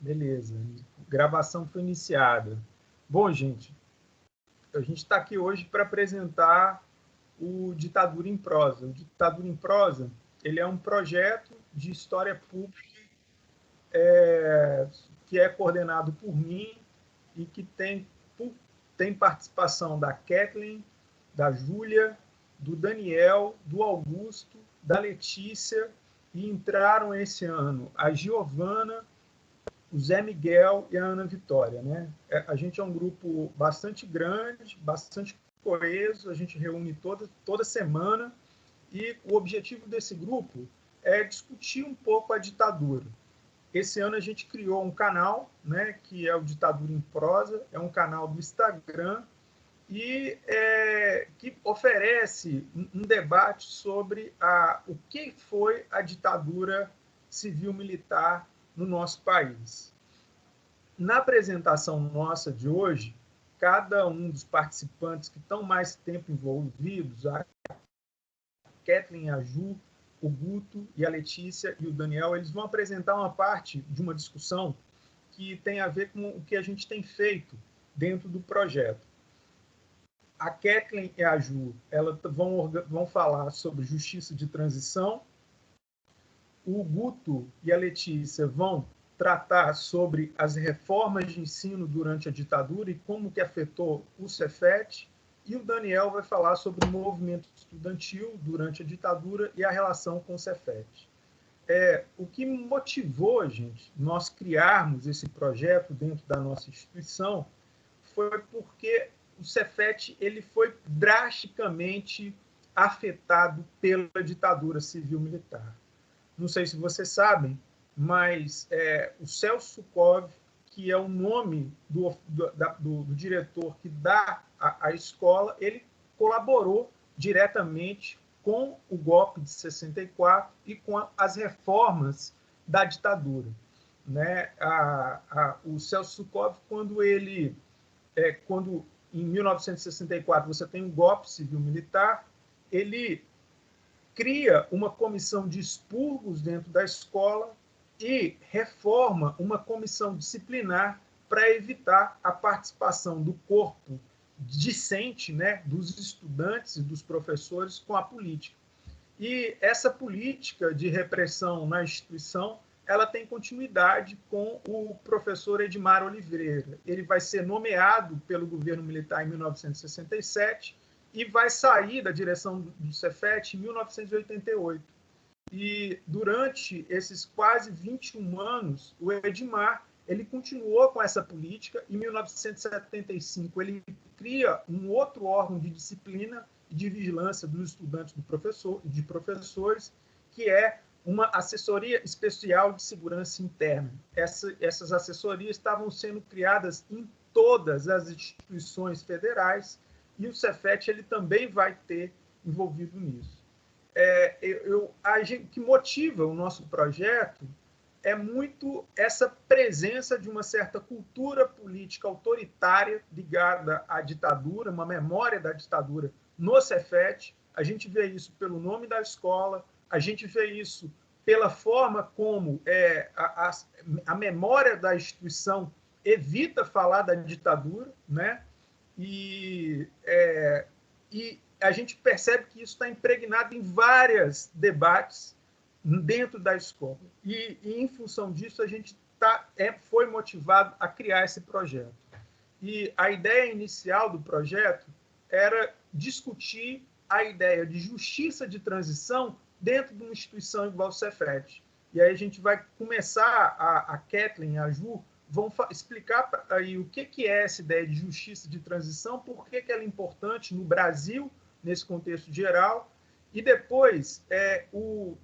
Beleza. Gravação foi iniciada. Bom, gente, a gente está aqui hoje para apresentar o Ditadura em Prosa. O Ditadura em Prosa, ele é um projeto de história pública que é coordenado por mim e que tem participação da Kathleen, da Júlia, do Daniel, do Augusto, da Letícia, e entraram esse ano a Giovana, o Zé Miguel e a Ana Vitória, né? A gente é um grupo bastante grande, bastante coeso, a gente reúne toda semana, e o objetivo desse grupo é discutir um pouco a ditadura. Esse ano a gente criou um canal, né, que é o Ditadura em Prosa, é um canal do Instagram, e que oferece um debate sobre o que foi a ditadura civil-militar no nosso país. Na apresentação nossa de hoje, cada um dos participantes que estão mais tempo envolvidos, a Kathleen, a Ju, o Guto e a Letícia e o Daniel, eles vão apresentar uma parte de uma discussão que tem a ver com o que a gente tem feito dentro do projeto. A Kathleen e a Ju, elas vão falar sobre justiça de transição. O Guto e a Letícia vão tratar sobre as reformas de ensino durante a ditadura e como que afetou o Cefet. E o Daniel vai falar sobre o movimento estudantil durante a ditadura e a relação com o Cefet. O que motivou, gente, nós criarmos esse projeto dentro da nossa instituição foi porque o Cefet ele foi drasticamente afetado pela ditadura civil-militar. Não sei se vocês sabem, mas o Celso Sukov, que é o nome do diretor que dá a escola, ele colaborou diretamente com o golpe de 64 e com as reformas da ditadura. Né? O Celso Sukov, quando em 1964 você tem um golpe civil-militar, ele cria uma comissão de expurgos dentro da escola e reforma uma comissão disciplinar para evitar a participação do corpo discente, né, dos estudantes e dos professores com a política. E essa política de repressão na instituição, ela tem continuidade com o professor Edmar Oliveira. Ele vai ser nomeado pelo governo militar em 1967 e vai sair da direção do Cefet em 1988. E durante esses quase 21 anos, o Edmar ele continuou com essa política. Em 1975, ele cria um outro órgão de disciplina e de vigilância dos estudantes de professores, que é uma assessoria especial de segurança interna. Essas assessorias estavam sendo criadas em todas as instituições federais, e o Cefet ele também vai ter envolvido nisso. O que motiva o nosso projeto é muito essa presença de uma certa cultura política autoritária ligada à ditadura, uma memória da ditadura no Cefet. A gente vê isso pelo nome da escola, a gente vê isso pela forma como a memória da instituição evita falar da ditadura, né? E a gente percebe que isso está impregnado em vários debates dentro da escola. E em função disso, a gente foi motivado a criar esse projeto. E a ideia inicial do projeto era discutir a ideia de justiça de transição dentro de uma instituição igual o Cefet. E aí a gente vai começar, a Kathleen e a Ju vão explicar aí o que é essa ideia de justiça de transição, por que ela é importante no Brasil, nesse contexto geral, e depois o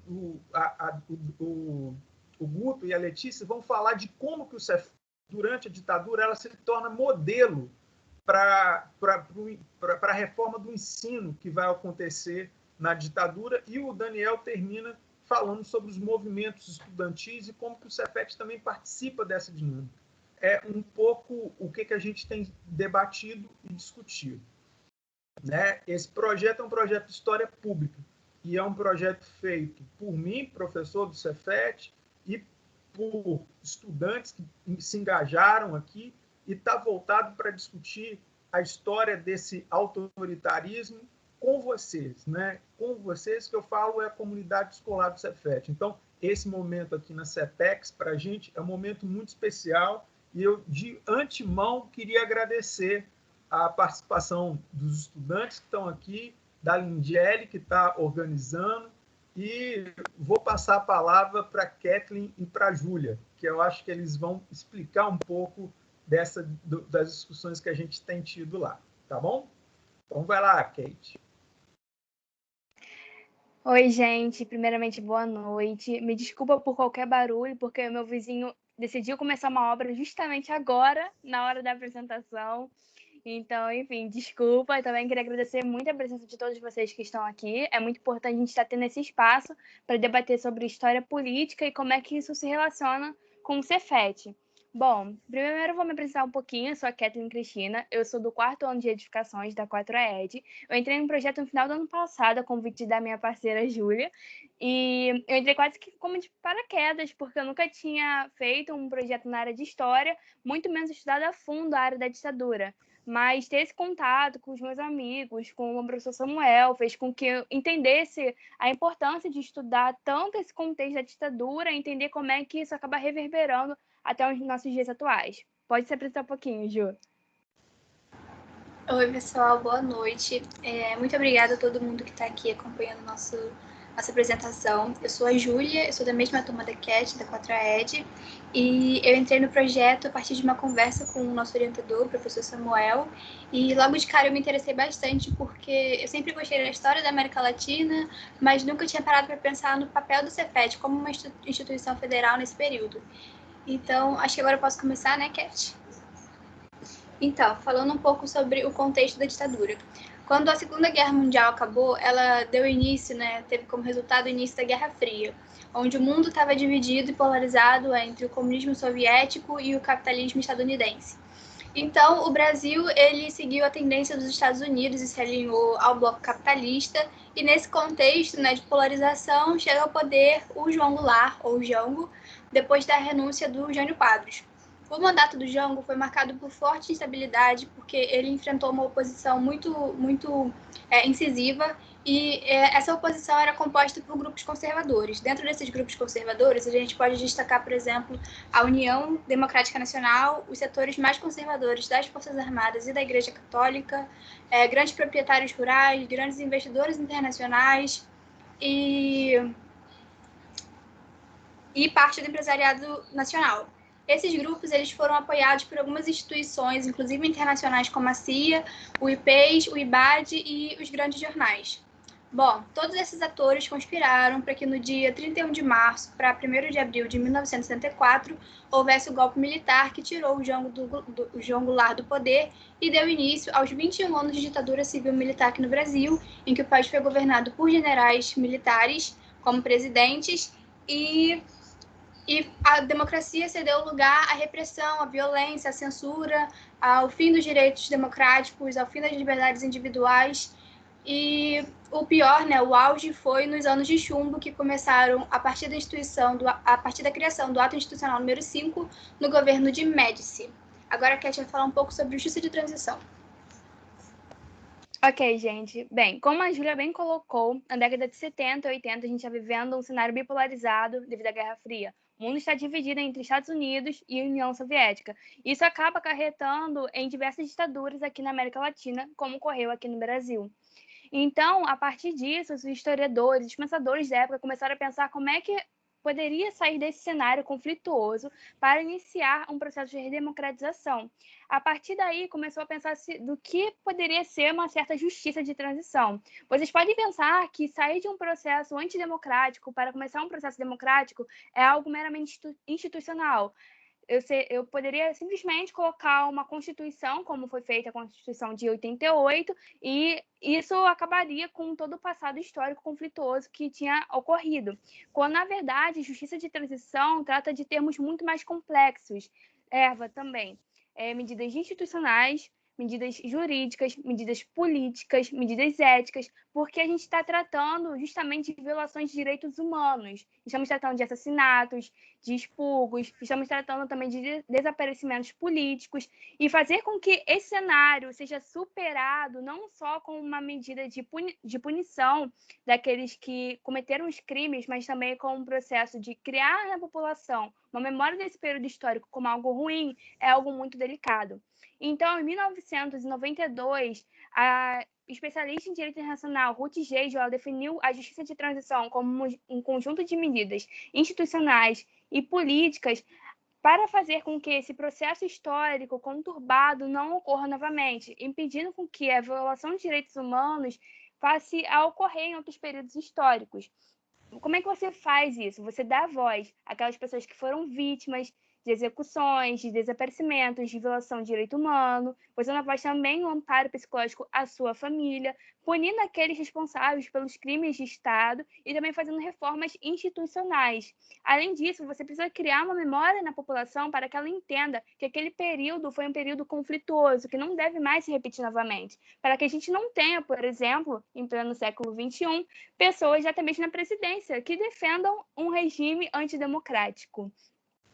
Guto e a Letícia vão falar de como que o Cefet, durante a ditadura, ela se torna modelo para a reforma do ensino que vai acontecer na ditadura, e o Daniel termina falando sobre os movimentos estudantis e como que o Cefet também participa dessa dinâmica. É um pouco o que a gente tem debatido e discutido. Né? Esse projeto é um projeto de história pública e é um projeto feito por mim, professor do Cefet, e por estudantes que se engajaram aqui e está voltado para discutir a história desse autoritarismo com vocês, né? Com vocês, que eu falo, é a comunidade escolar do Cefet. Então, esse momento aqui na CEPEX, para a gente, é um momento muito especial e eu, de antemão, queria agradecer a participação dos estudantes que estão aqui, da Lindiele, que está organizando, e vou passar a palavra para a Kathleen e para a Júlia, que eu acho que eles vão explicar um pouco das discussões que a gente tem tido lá, tá bom? Então, vai lá, Kate. Oi, gente. Primeiramente, boa noite. Me desculpa por qualquer barulho, porque o meu vizinho decidiu começar uma obra justamente agora, na hora da apresentação. Então, enfim, desculpa. Eu também queria agradecer muito a presença de todos vocês que estão aqui. É muito importante a gente estar tendo esse espaço para debater sobre história política e como é que isso se relaciona com o Cefet. Bom, primeiro eu vou me apresentar um pouquinho. Eu sou a Kathleen Cristina, eu sou do 4º ano de edificações da 4ED. Eu entrei no projeto no final do ano passado, a convite da minha parceira Júlia, e eu entrei quase que como de paraquedas, porque eu nunca tinha feito um projeto na área de história, muito menos estudado a fundo a área da ditadura. Mas ter esse contato com os meus amigos, com o professor Samuel, fez com que eu entendesse a importância de estudar tanto esse contexto da ditadura, entender como é que isso acaba reverberando até os nossos dias atuais. Pode se apresentar um pouquinho, Ju. Oi, pessoal, boa noite. Muito obrigada a todo mundo que está aqui acompanhando nossa apresentação. Eu sou a Júlia, eu sou da mesma turma da CAT, da 4ED, e eu entrei no projeto a partir de uma conversa com o nosso orientador, o professor Samuel, e logo de cara eu me interessei bastante porque eu sempre gostei da história da América Latina, mas nunca tinha parado para pensar no papel do Cefet como uma instituição federal nesse período. Então, acho que agora eu posso começar, né, Cat? Então, falando um pouco sobre o contexto da ditadura. Quando a Segunda Guerra Mundial acabou, ela deu início, teve como resultado o início da Guerra Fria, onde o mundo estava dividido e polarizado entre o comunismo soviético e o capitalismo estadunidense. Então, o Brasil ele seguiu a tendência dos Estados Unidos e se alinhou ao bloco capitalista, e nesse contexto de polarização chega ao poder o João Goulart, ou Jango, depois da renúncia do Jânio Quadros. O mandato do Jango foi marcado por forte instabilidade, porque ele enfrentou uma oposição muito incisiva, e essa oposição era composta por grupos conservadores. Dentro desses grupos conservadores, a gente pode destacar, por exemplo, a União Democrática Nacional, os setores mais conservadores das Forças Armadas e da Igreja Católica, grandes proprietários rurais, grandes investidores internacionais e parte do empresariado nacional. Esses grupos eles foram apoiados por algumas instituições, inclusive internacionais, como a CIA, o IPES, o IBAD e os grandes jornais. Bom, todos esses atores conspiraram para que no dia 31 de março para 1º de abril de 1974 houvesse o golpe militar que tirou o João Goulart do poder e deu início aos 21 anos de ditadura civil-militar aqui no Brasil, em que o país foi governado por generais militares como presidentes e a democracia cedeu lugar à repressão, à violência, à censura, ao fim dos direitos democráticos, ao fim das liberdades individuais. E o pior, o auge foi nos anos de chumbo, que começaram a partir da criação do Ato Institucional número 5, no governo de Médici. Agora a Cat vai falar um pouco sobre justiça de transição. Ok, gente. Bem, como a Júlia bem colocou, na década de 70 e 80 a gente está vivendo um cenário bipolarizado devido à Guerra Fria. O mundo está dividido entre Estados Unidos e União Soviética. Isso acaba acarretando em diversas ditaduras aqui na América Latina, como ocorreu aqui no Brasil. Então, a partir disso, os historiadores, os pensadores da época começaram a pensar como é que poderia sair desse cenário conflituoso para iniciar um processo de redemocratização. A partir daí, começou a pensar do que poderia ser uma certa justiça de transição. Vocês podem pensar que sair de um processo antidemocrático para começar um processo democrático é algo meramente institucional. Eu poderia simplesmente colocar uma Constituição, como foi feita a Constituição de 88, e isso acabaria com todo o passado histórico conflituoso que tinha ocorrido. Quando, na verdade, justiça de transição trata de termos muito mais complexos. Erva também. Medidas institucionais, medidas jurídicas, medidas políticas, medidas éticas, porque a gente está tratando justamente de violações de direitos humanos. Estamos tratando de assassinatos, de expurgos, estamos tratando também de desaparecimentos políticos, e fazer com que esse cenário seja superado não só com uma medida de punição daqueles que cometeram os crimes, mas também com um processo de criar na população uma memória desse período histórico como algo ruim, é algo muito delicado. Então, em 1992, a especialista em direito internacional Ruth Geijo, ela definiu a justiça de transição como um conjunto de medidas institucionais e políticas para fazer com que esse processo histórico conturbado não ocorra novamente, impedindo com que a violação de direitos humanos passe a ocorrer em outros períodos históricos. Como é que você faz isso? Você dá voz àquelas pessoas que foram vítimas de execuções, de desaparecimentos, de violação de direito humano. Você dá voz também no amparo psicológico à sua família, punindo aqueles responsáveis pelos crimes de Estado e também fazendo reformas institucionais. Além disso, você precisa criar uma memória na população para que ela entenda que aquele período foi um período conflituoso, que não deve mais se repetir novamente, para que a gente não tenha, por exemplo, em pleno século XXI, pessoas até mesmo na presidência que defendam um regime antidemocrático.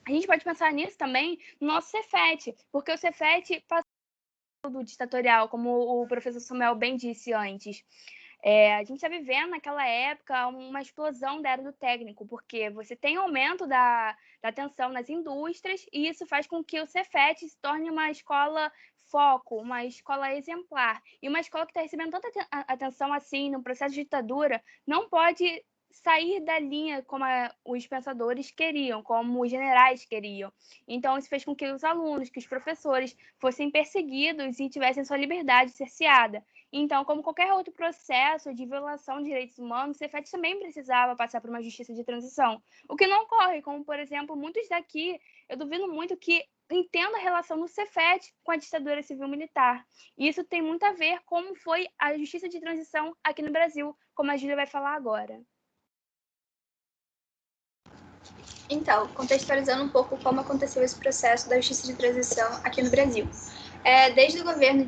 A gente pode pensar nisso também no nosso Cefet, porque o Cefet passou do ditatorial, como o professor Samuel bem disse antes. A gente está vivendo naquela época uma explosão da era do técnico, porque você tem aumento da atenção nas indústrias, e isso faz com que o Cefet se torne uma escola foco, uma escola exemplar. E uma escola que está recebendo tanta atenção assim no processo de ditadura não pode sair da linha como os pensadores queriam, como os generais queriam. Então, isso fez com que os alunos, que os professores fossem perseguidos e tivessem sua liberdade cerceada. Então, como qualquer outro processo de violação de direitos humanos, o Cefet também precisava passar por uma justiça de transição. O que não ocorre, como, por exemplo, muitos daqui, eu duvido muito que entendam a relação do Cefet com a ditadura civil-militar. E isso tem muito a ver com como foi a justiça de transição aqui no Brasil, como a Júlia vai falar agora. Então, contextualizando um pouco como aconteceu esse processo da justiça de transição aqui no Brasil. Desde o governo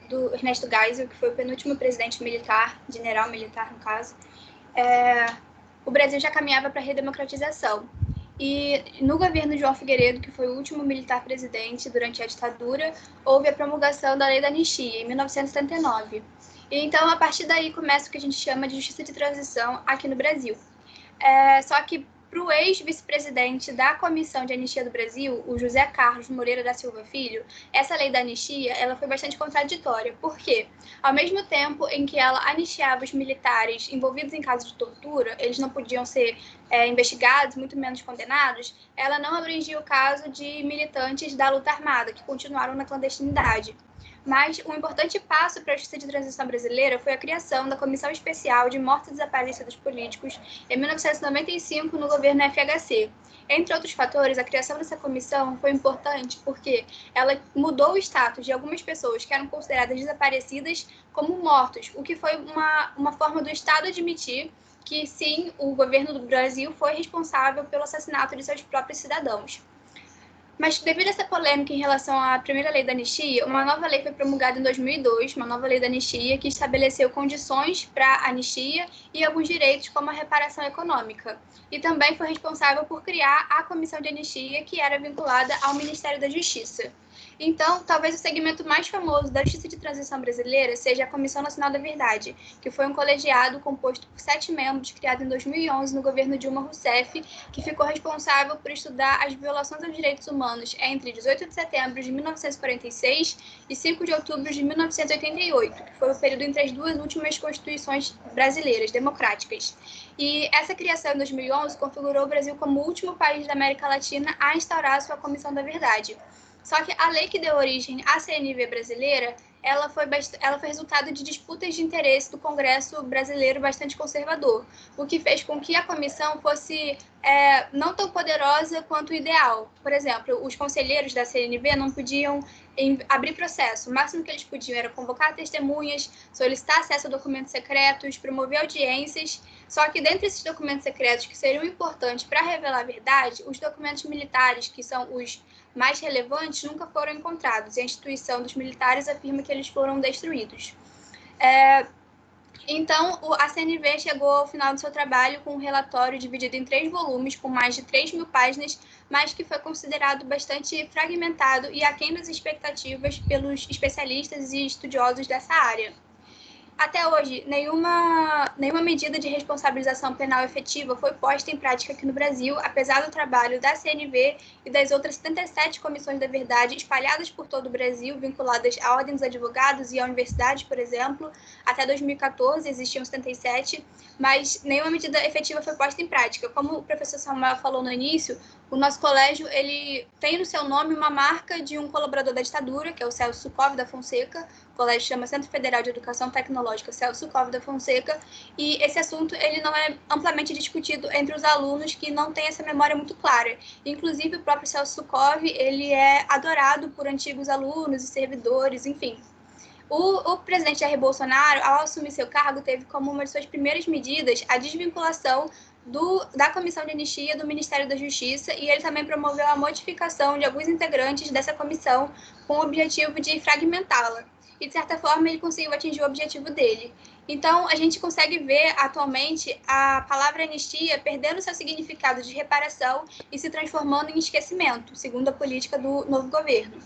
do Ernesto Geisel, que foi o penúltimo presidente militar, general militar no caso, o Brasil já caminhava para a redemocratização. E no governo de João Figueiredo, que foi o último militar presidente durante a ditadura, houve a promulgação da Lei da Anistia, em 1979. E então, a partir daí, começa o que a gente chama de justiça de transição aqui no Brasil. Só que, para o ex-vice-presidente da Comissão de Anistia do Brasil, o José Carlos Moreira da Silva Filho, essa lei da anistia ela foi bastante contraditória. Por quê? Ao mesmo tempo em que ela anistiava os militares envolvidos em casos de tortura, eles não podiam ser investigados, muito menos condenados, ela não abrangia o caso de militantes da luta armada, que continuaram na clandestinidade. Mas um importante passo para a justiça de transição brasileira foi a criação da Comissão Especial de Mortos e Desaparecidos Políticos em 1995 no governo FHC. Entre outros fatores, a criação dessa comissão foi importante porque ela mudou o status de algumas pessoas que eram consideradas desaparecidas como mortos, o que foi uma forma do Estado admitir que, sim, o governo do Brasil foi responsável pelo assassinato de seus próprios cidadãos. Mas, devido a essa polêmica em relação à primeira lei da anistia, uma nova lei foi promulgada em 2002, uma nova lei da anistia que estabeleceu condições para a anistia e alguns direitos, como a reparação econômica. E também foi responsável por criar a Comissão de Anistia, que era vinculada ao Ministério da Justiça. Então, talvez o segmento mais famoso da justiça de transição brasileira seja a Comissão Nacional da Verdade, que foi um colegiado composto por 7 membros, criado em 2011 no governo Dilma Rousseff, que ficou responsável por estudar as violações aos direitos humanos entre 18 de setembro de 1946 e 5 de outubro de 1988, que foi o período entre as duas últimas constituições brasileiras, democráticas. E essa criação em 2011 configurou o Brasil como o último país da América Latina a instaurar a sua Comissão da Verdade. Só que a lei que deu origem à CNV brasileira, ela foi resultado de disputas de interesse do Congresso brasileiro bastante conservador, o que fez com que a comissão fosse não tão poderosa quanto o ideal. Por exemplo, os conselheiros da CNV não podiam abrir processo. O máximo que eles podiam era convocar testemunhas, solicitar acesso a documentos secretos, promover audiências. Só que dentre esses documentos secretos que seriam importantes para revelar a verdade, os documentos militares, que são os mais relevantes nunca foram encontrados, e a instituição dos militares afirma que eles foram destruídos. Então, a CNV chegou ao final do seu trabalho com um relatório dividido em 3 volumes, com mais de 3.000 páginas, mas que foi considerado bastante fragmentado e aquém das expectativas pelos especialistas e estudiosos dessa área. Até hoje, nenhuma medida de responsabilização penal efetiva foi posta em prática aqui no Brasil, apesar do trabalho da CNV e das outras 77 comissões da verdade espalhadas por todo o Brasil, vinculadas à Ordem dos Advogados e à universidade, por exemplo. Até 2014 existiam 77, mas nenhuma medida efetiva foi posta em prática. Como o professor Samuel falou no início, o nosso colégio ele tem no seu nome uma marca de um colaborador da ditadura, que é o Celso Covas da Fonseca. O colégio chama Centro Federal de Educação Tecnológica Celso Covas da Fonseca, e esse assunto ele não é amplamente discutido entre os alunos que não têm essa memória muito clara. Inclusive, o próprio Celso Covas, ele é adorado por antigos alunos e servidores, enfim. O presidente Jair Bolsonaro, ao assumir seu cargo, teve como uma de suas primeiras medidas a desvinculação da Comissão de Anistia do Ministério da Justiça, e ele também promoveu a modificação de alguns integrantes dessa comissão com o objetivo de fragmentá-la. E, de certa forma, ele conseguiu atingir o objetivo dele. Então, a gente consegue ver, atualmente, a palavra anistia perdendo seu significado de reparação e se transformando em esquecimento, segundo a política do novo governo.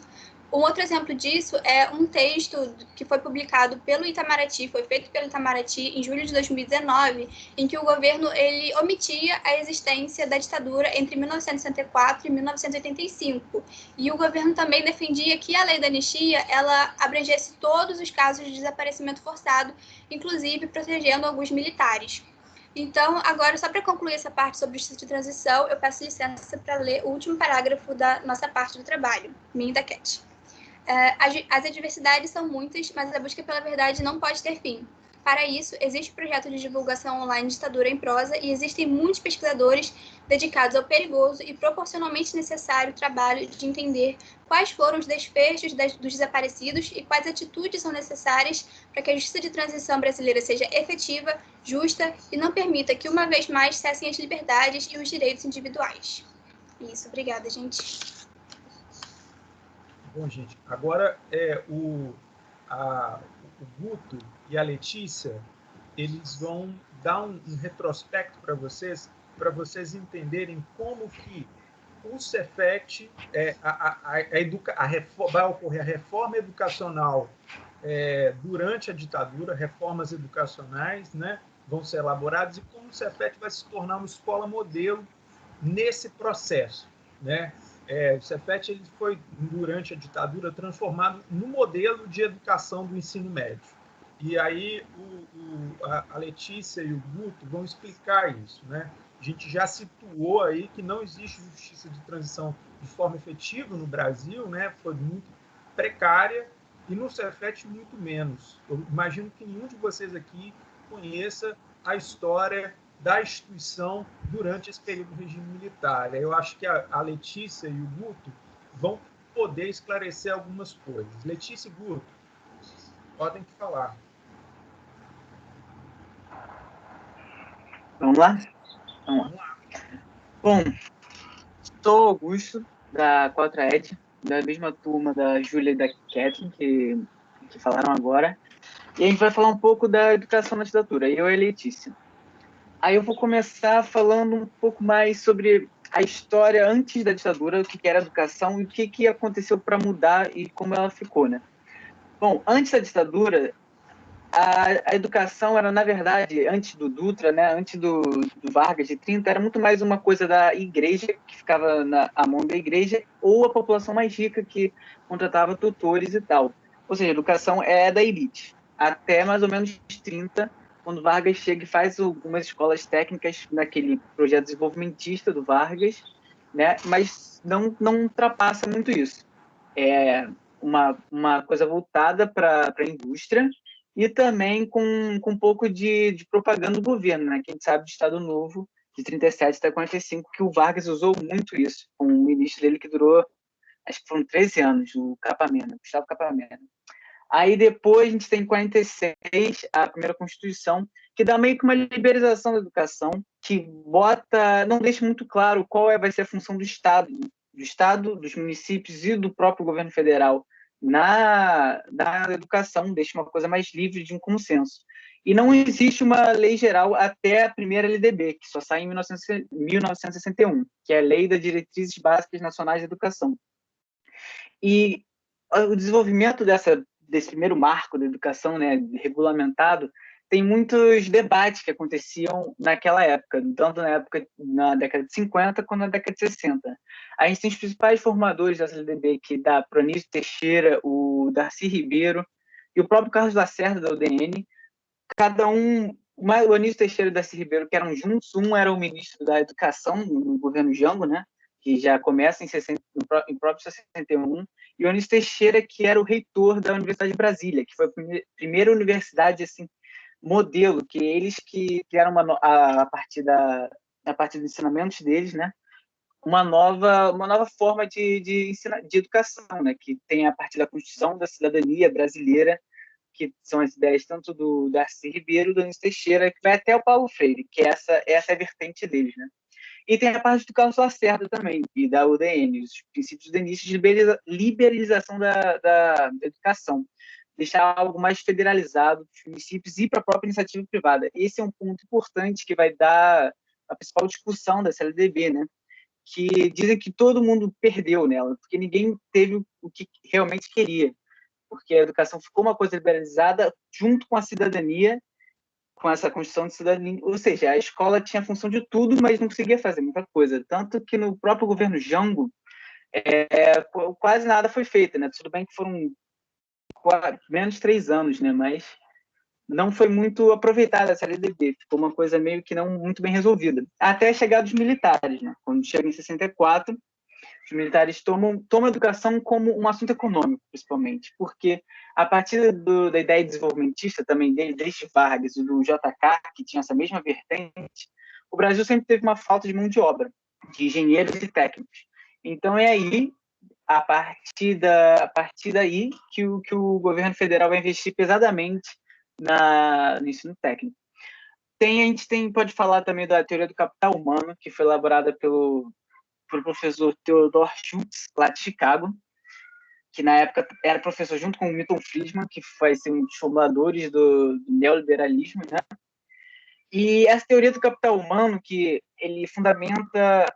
Um outro exemplo disso é um texto que foi publicado pelo Itamaraty, foi feito pelo Itamaraty em julho de 2019, em que o governo ele omitia a existência da ditadura entre 1964 e 1985. E o governo também defendia que a lei da anistia ela abrangesse todos os casos de desaparecimento forçado, inclusive protegendo alguns militares. Então, agora, só para concluir essa parte sobre justiça de transição, eu peço licença para ler o último parágrafo da nossa parte do trabalho, minha e da Cat. As adversidades são muitas, mas a busca pela verdade não pode ter fim. Para isso, existe o projeto de divulgação online Ditadura em Prosa e existem muitos pesquisadores dedicados ao perigoso e proporcionalmente necessário trabalho de entender quais foram os desfechos dos desaparecidos e quais atitudes são necessárias para que a justiça de transição brasileira seja efetiva, justa e não permita que, uma vez mais, cessem as liberdades e os direitos individuais. Isso, obrigada, gente. Bom, gente, agora o Guto e a Letícia, eles vão dar um retrospecto para vocês entenderem como que o Cefet, vai ocorrer a reforma educacional durante a ditadura, reformas educacionais, né, vão ser elaboradas, e como o Cefet vai se tornar uma escola modelo nesse processo, né? O Cefet ele foi, durante a ditadura, transformado no modelo de educação do ensino médio. E aí a Letícia e o Guto vão explicar isso, né? A gente já situou aí que não existe justiça de transição de forma efetiva no Brasil, né? Foi muito precária, e no Cefet muito menos. Eu imagino que nenhum de vocês aqui conheça a história da instituição durante esse período do regime militar. Eu acho que a Letícia e o Guto vão poder esclarecer algumas coisas. Letícia e Guto, podem falar. Vamos lá? Vamos lá. Bom, sou Augusto, da 4ED, da mesma turma da Júlia e da Kathleen, que falaram agora. E a gente vai falar um pouco da educação na ditadura, eu e a Letícia. Aí eu vou começar falando um pouco mais sobre a história antes da ditadura, o que era a educação e o que aconteceu para mudar e como ela ficou, né? Bom, antes da ditadura, a educação era, na verdade, antes do Dutra, né, antes do Vargas de 30, era muito mais uma coisa da igreja, que ficava à mão da igreja, ou a população mais rica que contratava tutores e tal. Ou seja, a educação é da elite. Até mais ou menos 30, quando Vargas chega e faz algumas escolas técnicas naquele projeto desenvolvimentista do Vargas, né? Mas não ultrapassa muito isso. É uma coisa voltada para a indústria e também com um pouco de propaganda do governo, né? Que a gente sabe do Estado Novo, de 37 até 45, que o Vargas usou muito isso, com o ministro dele que durou, acho que foram 13 anos, o Capamena, Gustavo Capamena. Aí depois a gente tem em 46 a primeira Constituição, que dá meio que uma liberalização da educação, que não deixa muito claro qual vai ser a função do Estado do Estado, dos municípios e do próprio governo federal na educação, deixa uma coisa mais livre de um consenso. E não existe uma lei geral até a primeira LDB, que só sai em 1961, que é a Lei das Diretrizes Básicas Nacionais de Educação. E o desenvolvimento desse primeiro marco da educação, né, regulamentado, tem muitos debates que aconteciam naquela época, tanto na década de 50 quanto na década de 60. A gente tem os principais formadores dessa LDB, que da Pronísio Teixeira, o Darcy Ribeiro e o próprio Carlos Lacerda, da UDN. Cada um, o Anísio Teixeira e o Darcy Ribeiro, que eram juntos, um era o ministro da Educação no governo Jango, né, que já começa em próprio 61, e o Anísio Teixeira, que era o reitor da Universidade de Brasília, que foi a primeira universidade assim, modelo, que eles que criaram a partir dos ensinamentos deles, né, uma nova forma de educação, né, que tem a partir da Constituição da Cidadania Brasileira, que são as ideias tanto do Darcy Ribeiro, do Anísio Teixeira, que vai até o Paulo Freire, que essa é a vertente deles, né. E tem a parte do Carlos Lacerda também, e da UDN, os princípios do início de liberalização da educação, deixar algo mais federalizado para os municípios e para a própria iniciativa privada. Esse é um ponto importante que vai dar a principal discussão da CLDB, né? Que dizem que todo mundo perdeu nela, porque ninguém teve o que realmente queria, porque a educação ficou uma coisa liberalizada junto com a cidadania, com essa construção de cidadania, ou seja, a escola tinha a função de tudo, mas não conseguia fazer muita coisa, tanto que no próprio governo Jango, quase nada foi feito, né? Tudo bem que foram menos de 3 anos, né? Mas não foi muito aproveitada essa LDB, ficou uma coisa meio que não muito bem resolvida. Até a chegada dos militares, né? Quando chega em 64, os militares tomam a educação como um assunto econômico, principalmente, porque a partir da ideia desenvolvimentista também desde Vargas e do JK, que tinha essa mesma vertente, o Brasil sempre teve uma falta de mão de obra, de engenheiros e técnicos. Então é aí, a partir daí, que o governo federal vai investir pesadamente no ensino técnico. A gente pode falar também da teoria do capital humano, que foi elaborada pelo professor Theodore Schultz, lá de Chicago, que na época era professor junto com o Milton Friedman, que foi assim, um dos formuladores do neoliberalismo, né? E essa teoria do capital humano, que ele fundamenta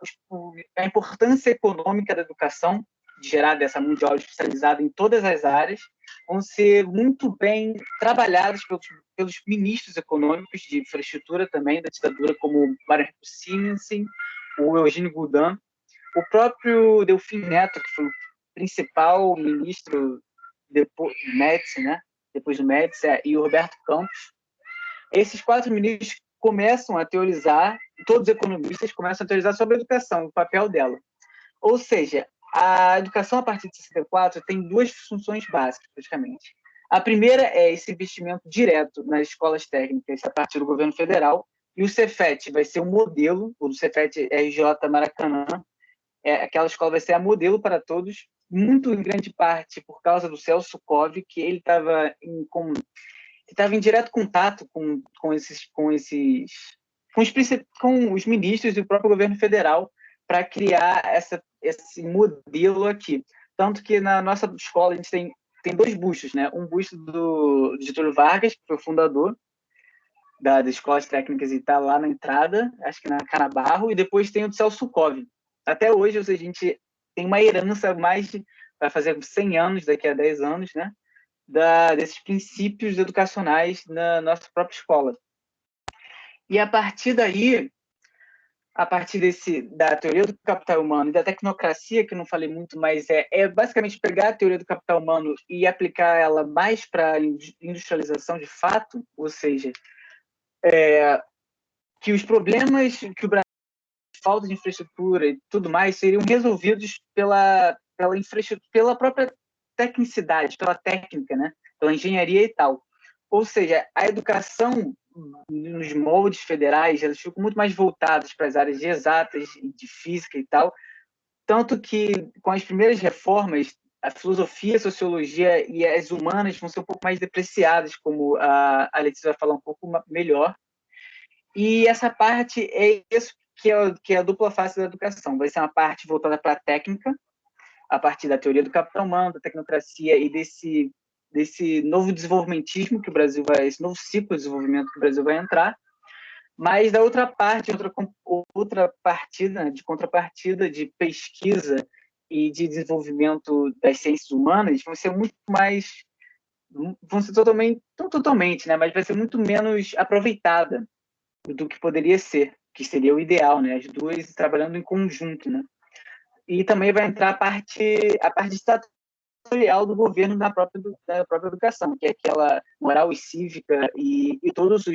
a importância econômica da educação, de gerar dessa mão de obra especializada em todas as áreas, vão ser muito bem trabalhadas pelos ministros econômicos de infraestrutura também da ditadura, como o Mário Siemens, o Eugênio Goulden, o próprio Delfim Neto, que foi o principal ministro depois do Médici, né? Depois do Médici, e o Roberto Campos. Esses 4 ministros começam a teorizar, todos os economistas começam a teorizar sobre a educação, o papel dela. Ou seja, a educação a partir de 64 tem 2 funções básicas, praticamente. A primeira é esse investimento direto nas escolas técnicas a partir do governo federal, e o Cefet vai ser um modelo, o Cefet RJ Maracanã, aquela escola vai ser a modelo para todos, muito em grande parte por causa do Celso Cove, que ele estava em direto contato com os ministros e o próprio governo federal para criar esse modelo aqui. Tanto que na nossa escola a gente tem 2 bustos, né? Um busto do Getúlio Vargas, que foi o fundador das escolas técnicas e está lá na entrada, acho que na Canabarro, e depois tem o do Celso Cove. Até hoje, a gente tem uma herança vai fazer 100 anos, daqui a 10 anos, né? Desses princípios educacionais na nossa própria escola. E a partir daí, da teoria do capital humano e da tecnocracia, que eu não falei muito, mas é basicamente pegar a teoria do capital humano e aplicar ela mais para a industrialização de fato, ou seja, que os problemas que o Brasil falta de infraestrutura e tudo mais seriam resolvidos pela própria tecnicidade, pela técnica, né? Pela engenharia e tal. Ou seja, a educação nos moldes federais, elas ficam muito mais voltadas para as áreas de exatas, de física e tal, tanto que com as primeiras reformas, a filosofia, a sociologia e as humanas vão ser um pouco mais depreciadas, como a Letícia vai falar um pouco melhor. E essa parte é isso que é a dupla face da educação. Vai ser uma parte voltada para a técnica, a partir da teoria do capital humano, da tecnocracia e desse novo desenvolvimentismo que o Brasil vai, esse novo ciclo de desenvolvimento que o Brasil vai entrar, mas da outra parte, outra partida, de contrapartida de pesquisa e de desenvolvimento das ciências humanas, vão ser muito mais, vão ser totalmente, não totalmente, né, mas vai ser muito menos aproveitada do que poderia ser, que seria o ideal, né, as duas trabalhando em conjunto, né. E também vai entrar a parte estatorial do governo da própria educação, que é aquela moral e cívica e todos as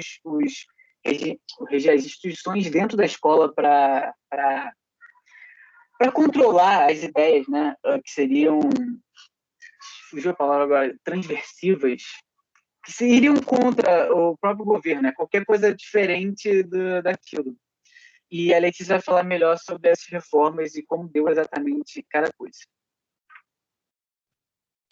instituições dentro da escola para controlar as ideias, né, que seriam, fugiu a palavra agora, transversivas, que iriam contra o próprio governo, né, qualquer coisa diferente daquilo. E a Letícia vai falar melhor sobre essas reformas e como deu exatamente cada coisa.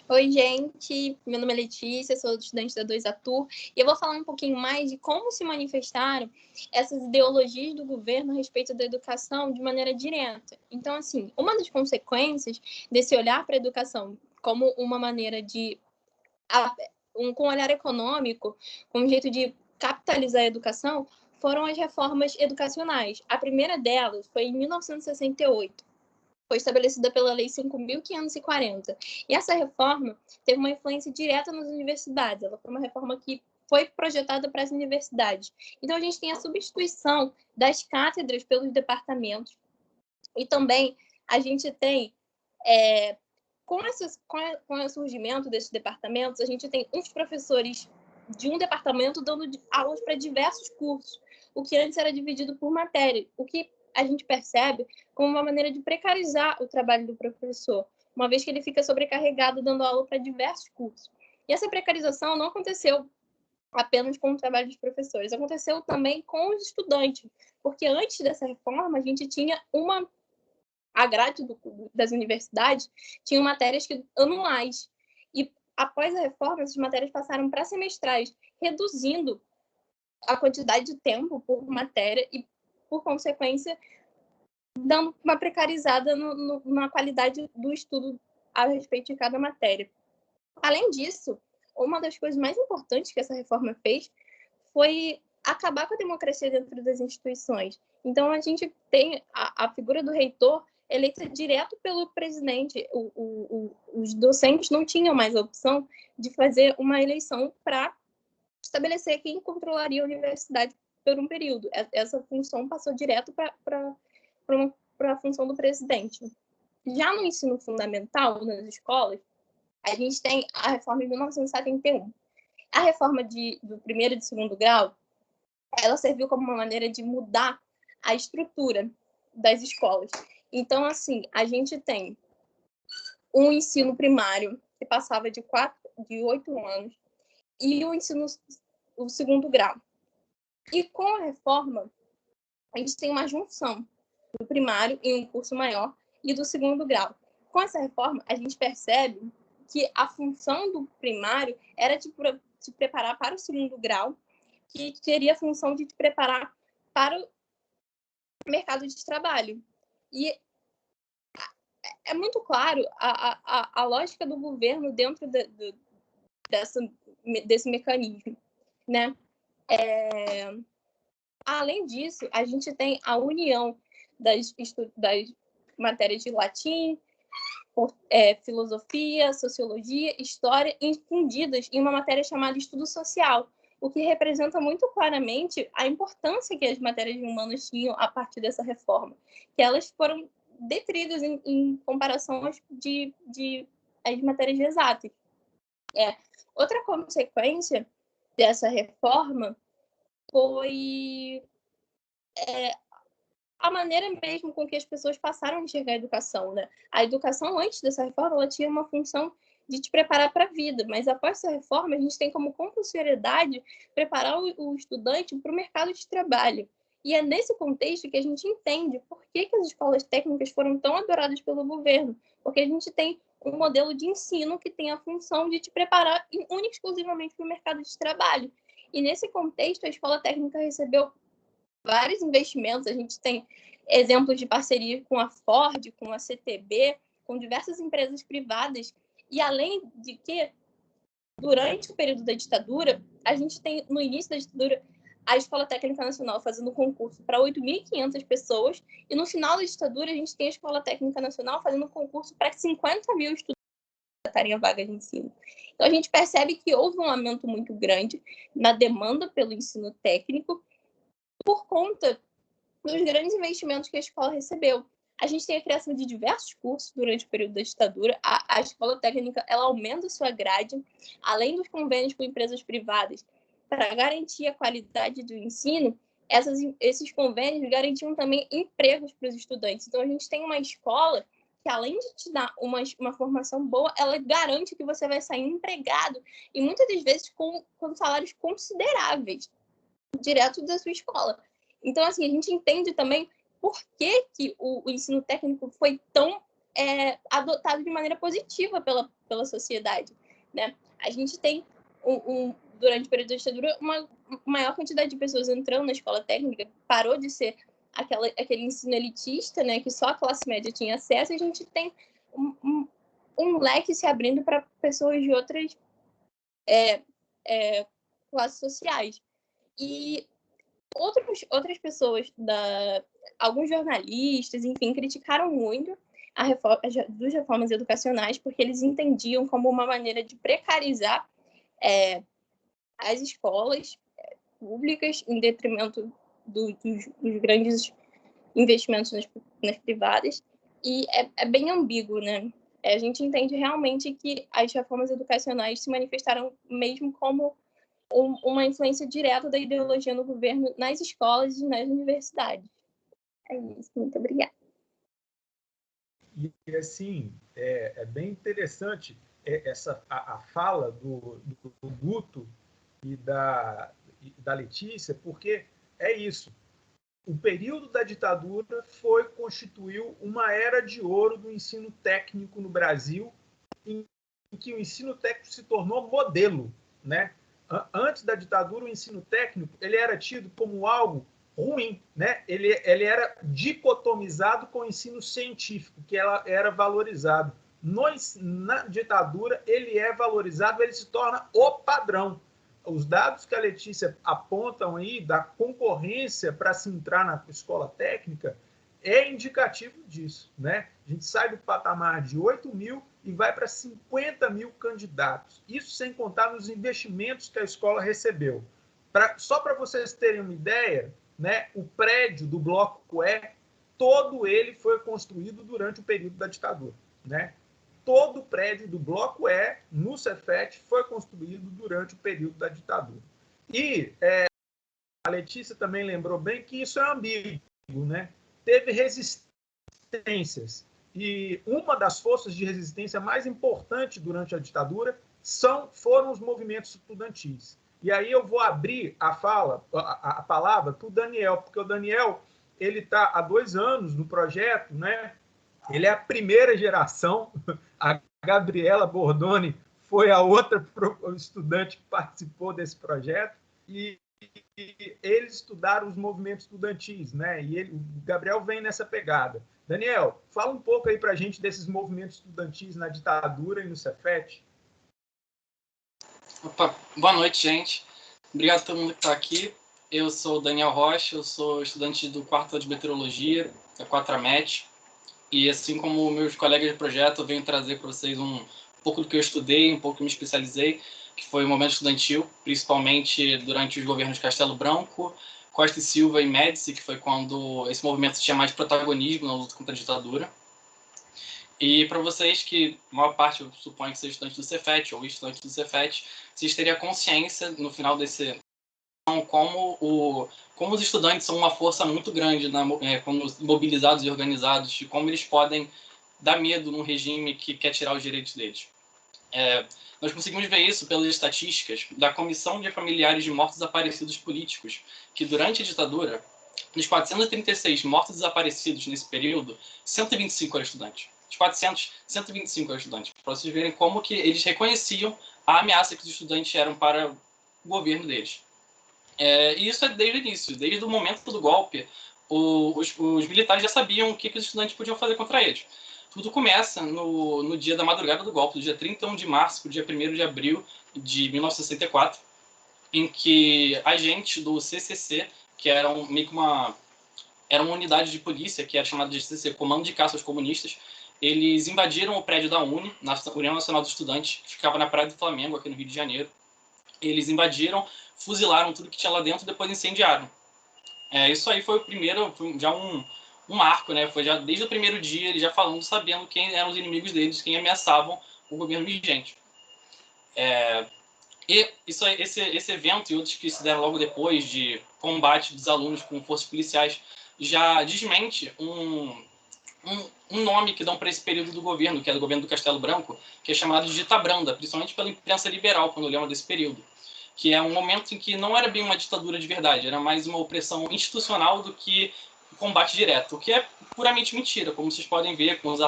Oi, gente. Meu nome é Letícia, sou estudante da 2ATUR e eu vou falar um pouquinho mais de como se manifestaram essas ideologias do governo a respeito da educação de maneira direta. Então, assim, uma das consequências desse olhar para a educação como uma maneira de... com um olhar econômico, com um jeito de capitalizar a educação, foram as reformas educacionais. A primeira delas foi em 1968. Foi estabelecida pela Lei 5.540. E essa reforma teve uma influência direta nas universidades. Ela foi uma reforma que foi projetada para as universidades. Então, a gente tem a substituição das cátedras pelos departamentos. E também a gente tem, com o surgimento desses departamentos, a gente tem uns professores de um departamento dando aulas para diversos cursos, o que antes era dividido por matéria, o que a gente percebe como uma maneira de precarizar o trabalho do professor, uma vez que ele fica sobrecarregado dando aula para diversos cursos. E essa precarização não aconteceu apenas com o trabalho dos professores, aconteceu também com os estudantes, porque antes dessa reforma a gente tinha a grade das universidades tinha matérias anuais, e após a reforma essas matérias passaram para semestrais, reduzindo a quantidade de tempo por matéria e, por consequência, dando uma precarizada na qualidade do estudo a respeito de cada matéria. Além disso, uma das coisas mais importantes que essa reforma fez foi acabar com a democracia dentro das instituições. Então, a gente tem a figura do reitor eleita direto pelo presidente. Os docentes não tinham mais a opção de fazer uma eleição para estabelecer quem controlaria a universidade por um período. Essa função passou direto para a função do presidente. Já no ensino fundamental, nas escolas, a gente tem a reforma de 1971. A reforma do primeiro e do segundo grau, ela serviu como uma maneira de mudar a estrutura das escolas. Então, assim, a gente tem um ensino primário que passava de 8 anos e o segundo grau. E com a reforma, a gente tem uma junção do primário em um curso maior e do segundo grau. Com essa reforma, a gente percebe que a função do primário era de preparar para o segundo grau, que teria a função de te preparar para o mercado de trabalho. E é muito claro a lógica do governo dentro desse mecanismo, né? Além disso, a gente tem a união das matérias de latim, filosofia, sociologia, história, infundidas em uma matéria chamada estudo social, o que representa muito claramente a importância que as matérias de humanas tinham a partir dessa reforma, que elas foram detridas em comparação às matérias de exatas. Outra consequência dessa reforma foi a maneira mesmo com que as pessoas passaram a enxergar a educação, né? A educação, antes dessa reforma, ela tinha uma função de te preparar para a vida, mas após essa reforma, a gente tem como compulsoriedade preparar o estudante para o mercado de trabalho. E é nesse contexto que a gente entende por que as escolas técnicas foram tão adoradas pelo governo, porque a gente tem um modelo de ensino que tem a função de te preparar única e exclusivamente para o mercado de trabalho. E nesse contexto, a escola técnica recebeu vários investimentos, a gente tem exemplos de parceria com a Ford, com a CTB, com diversas empresas privadas, e além de que, durante o período da ditadura, a gente tem, no início da ditadura, a Escola Técnica Nacional fazendo concurso para 8.500 pessoas, e no final da ditadura a gente tem a Escola Técnica Nacional fazendo concurso para 50 mil estudantes tratarem a vaga de ensino. Então a gente percebe que houve um aumento muito grande na demanda pelo ensino técnico por conta dos grandes investimentos que a escola recebeu. A gente tem a criação de diversos cursos durante o período da ditadura. A escola técnica ela aumenta sua grade, além dos convênios com empresas privadas, para garantir a qualidade do ensino. Esses convênios garantiam também empregos para os estudantes. Então, a gente tem uma escola que, além de te dar uma formação boa, ela garante que você vai sair empregado, e muitas das vezes com salários consideráveis, direto da sua escola. Então, assim, a gente entende também por que o ensino técnico foi tão adotado de maneira positiva pela sociedade, né? A gente tem, durante o período da ditadura, uma maior quantidade de pessoas entrando na escola técnica, parou de ser aquele ensino elitista, né, que só a classe média tinha acesso, e a gente tem um leque se abrindo para pessoas de outras classes sociais. E outras pessoas, alguns jornalistas, enfim, criticaram muito das reformas educacionais, porque eles entendiam como uma maneira de precarizar as escolas públicas em detrimento dos grandes investimentos nas privadas, e é bem ambíguo, né? A gente entende realmente que as reformas educacionais se manifestaram mesmo como uma influência direta da ideologia no governo nas escolas e nas universidades. É isso, muito obrigada. E assim, é bem interessante a fala do Guto e da Letícia, porque é isso. O período da ditadura constituiu uma era de ouro do ensino técnico no Brasil, em que o ensino técnico se tornou modelo, né? Antes da ditadura, o ensino técnico ele era tido como algo ruim, né? Ele era dicotomizado com o ensino científico, que era valorizado. Na ditadura, ele é valorizado, ele se torna o padrão. Os dados que a Letícia apontam aí da concorrência para se entrar na escola técnica é indicativo disso, né? A gente sai do patamar de 8 mil e vai para 50 mil candidatos. Isso sem contar nos investimentos que a escola recebeu. Só para vocês terem uma ideia, né, o prédio do Bloco E, todo ele foi construído durante o período da ditadura, né? Todo o prédio do Bloco E, no Cefet, foi construído durante o período da ditadura. E a Letícia também lembrou bem que isso é ambíguo, né? Teve resistências. E uma das forças de resistência mais importantes durante a ditadura foram os movimentos estudantis. E aí eu vou abrir a palavra para o Daniel, porque o Daniel ele está há 2 anos no projeto, né? Ele é a primeira geração. A Gabriela Bordoni foi a outra estudante que participou desse projeto, e eles estudaram os movimentos estudantis, né? E o Gabriel vem nessa pegada. Daniel, fala um pouco aí para a gente desses movimentos estudantis na ditadura e no Cefet. Opa, boa noite, gente. Obrigado a todo mundo que está aqui. Eu sou o Daniel Rocha, eu sou estudante do 4º ano de Meteorologia, da 4AMET. E assim como meus colegas de projeto, eu venho trazer para vocês um pouco do que eu estudei, um pouco que eu me especializei, que foi o momento estudantil, principalmente durante os governos Castelo Branco, Costa e Silva e Médici, que foi quando esse movimento tinha mais protagonismo na luta contra a ditadura. E para vocês que, a maior parte, eu suponho que sejam estudantes do Cefet ou estudantes do Cefet, vocês teriam consciência, no final desse como os estudantes são uma força muito grande quando mobilizados e organizados, e como eles podem dar medo num regime que quer tirar os direitos deles. Nós conseguimos ver isso pelas estatísticas da Comissão de Familiares de Mortos Desaparecidos Políticos, que durante a ditadura, dos 436 mortos desaparecidos nesse período, 125 eram estudantes. Dos 400, 125 eram estudantes. Para vocês verem como que eles reconheciam a ameaça que os estudantes eram para o governo deles. E isso é desde o início, desde o momento do golpe, os militares já sabiam o que os estudantes podiam fazer contra eles. Tudo começa no dia da madrugada do golpe, do dia 31 de março para o dia 1º de abril de 1964, em que agentes do CCC, que eram meio que era uma unidade de polícia, que era chamada de CCC, Comando de Caça aos Comunistas, eles invadiram o prédio da UNE, na União Nacional dos Estudantes, que ficava na Praia do Flamengo, aqui no Rio de Janeiro. Eles invadiram, fuzilaram tudo que tinha lá dentro e depois incendiaram. Isso aí foi o primeiro, foi já um marco, né? Foi já desde o primeiro dia, eles já falando, sabendo quem eram os inimigos deles, quem ameaçavam o governo vigente. E esse evento e outros que se deram logo depois, de combate dos alunos com forças policiais, já desmente um nome que dão para esse período do governo, que é do governo do Castelo Branco, que é chamado de ditabranda, principalmente pela imprensa liberal, quando lembra desse período, que é um momento em que não era bem uma ditadura de verdade, era mais uma opressão institucional do que combate direto, o que é puramente mentira, como vocês podem ver com os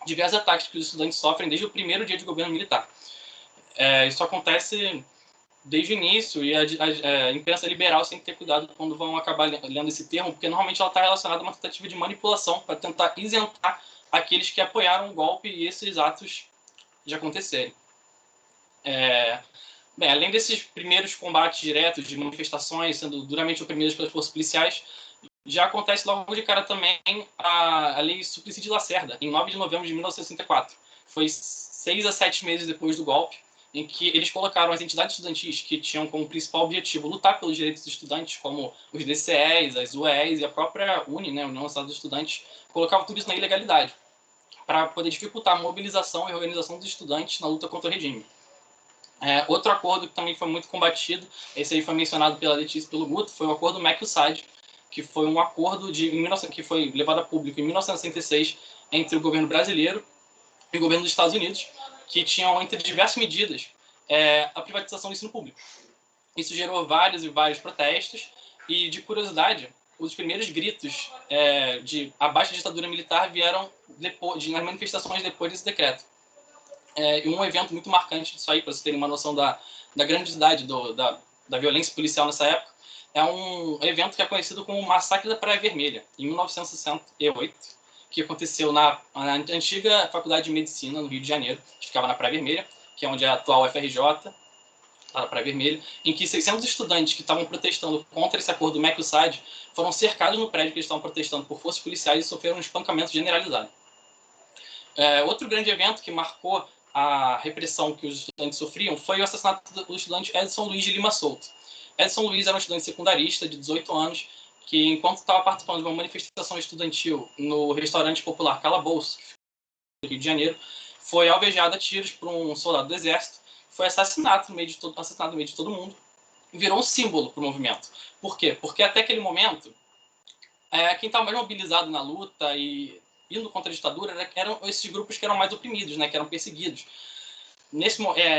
diversos ataques que os estudantes sofrem desde o primeiro dia de governo militar. Isso acontece desde o início, e a imprensa liberal tem que ter cuidado quando vão acabar lendo esse termo, porque normalmente ela está relacionada a uma tentativa de manipulação para tentar isentar aqueles que apoiaram o golpe e esses atos de acontecerem. Bem, além desses primeiros combates diretos de manifestações sendo duramente oprimidas pelas forças policiais, já acontece logo de cara também a Lei Suplicy de Lacerda, em 9 de novembro de 1964. Foi 6 a 7 meses depois do golpe, em que eles colocaram as entidades estudantis que tinham como principal objetivo lutar pelos direitos dos estudantes, como os DCEs, as UEs e a própria UNE, né, União Nacional dos Estudantes, colocavam tudo isso na ilegalidade, para poder dificultar a mobilização e a organização dos estudantes na luta contra o regime. Outro acordo que também foi muito combatido, esse aí foi mencionado pela Letícia e pelo Guto, foi o acordo MEC-USAID, que foi um acordo que foi levado a público em 1966 entre o governo brasileiro e o governo dos Estados Unidos, que tinham, entre diversas medidas, a privatização do ensino público. Isso gerou vários e vários protestos, e, de curiosidade, os primeiros gritos de abaixo da ditadura militar vieram nas manifestações depois desse decreto. E um evento muito marcante disso aí, para vocês terem uma noção da grandiosidade da violência policial nessa época, é um evento que é conhecido como o Massacre da Praia Vermelha, em 1968, que aconteceu na antiga Faculdade de Medicina, no Rio de Janeiro, que ficava na Praia Vermelha, que é onde é a atual FRJ, lá na Praia Vermelha, em que 600 estudantes que estavam protestando contra esse acordo MEC-USAID foram cercados no prédio que eles estavam protestando por forças policiais e sofreram um espancamento generalizado. Outro grande evento que marcou a repressão que os estudantes sofriam foi o assassinato do estudante Edson Luiz de Lima Souto. Edson Luiz era um estudante secundarista de 18 anos, que, enquanto estava participando de uma manifestação estudantil no restaurante popular Calabouço, no Rio de Janeiro, foi alvejado a tiros por um soldado do exército, foi assassinado no meio de todo mundo, e virou um símbolo para o movimento. Por quê? Porque até aquele momento, quem estava mais mobilizado na luta e indo contra a ditadura eram esses grupos que eram mais oprimidos, né, que eram perseguidos.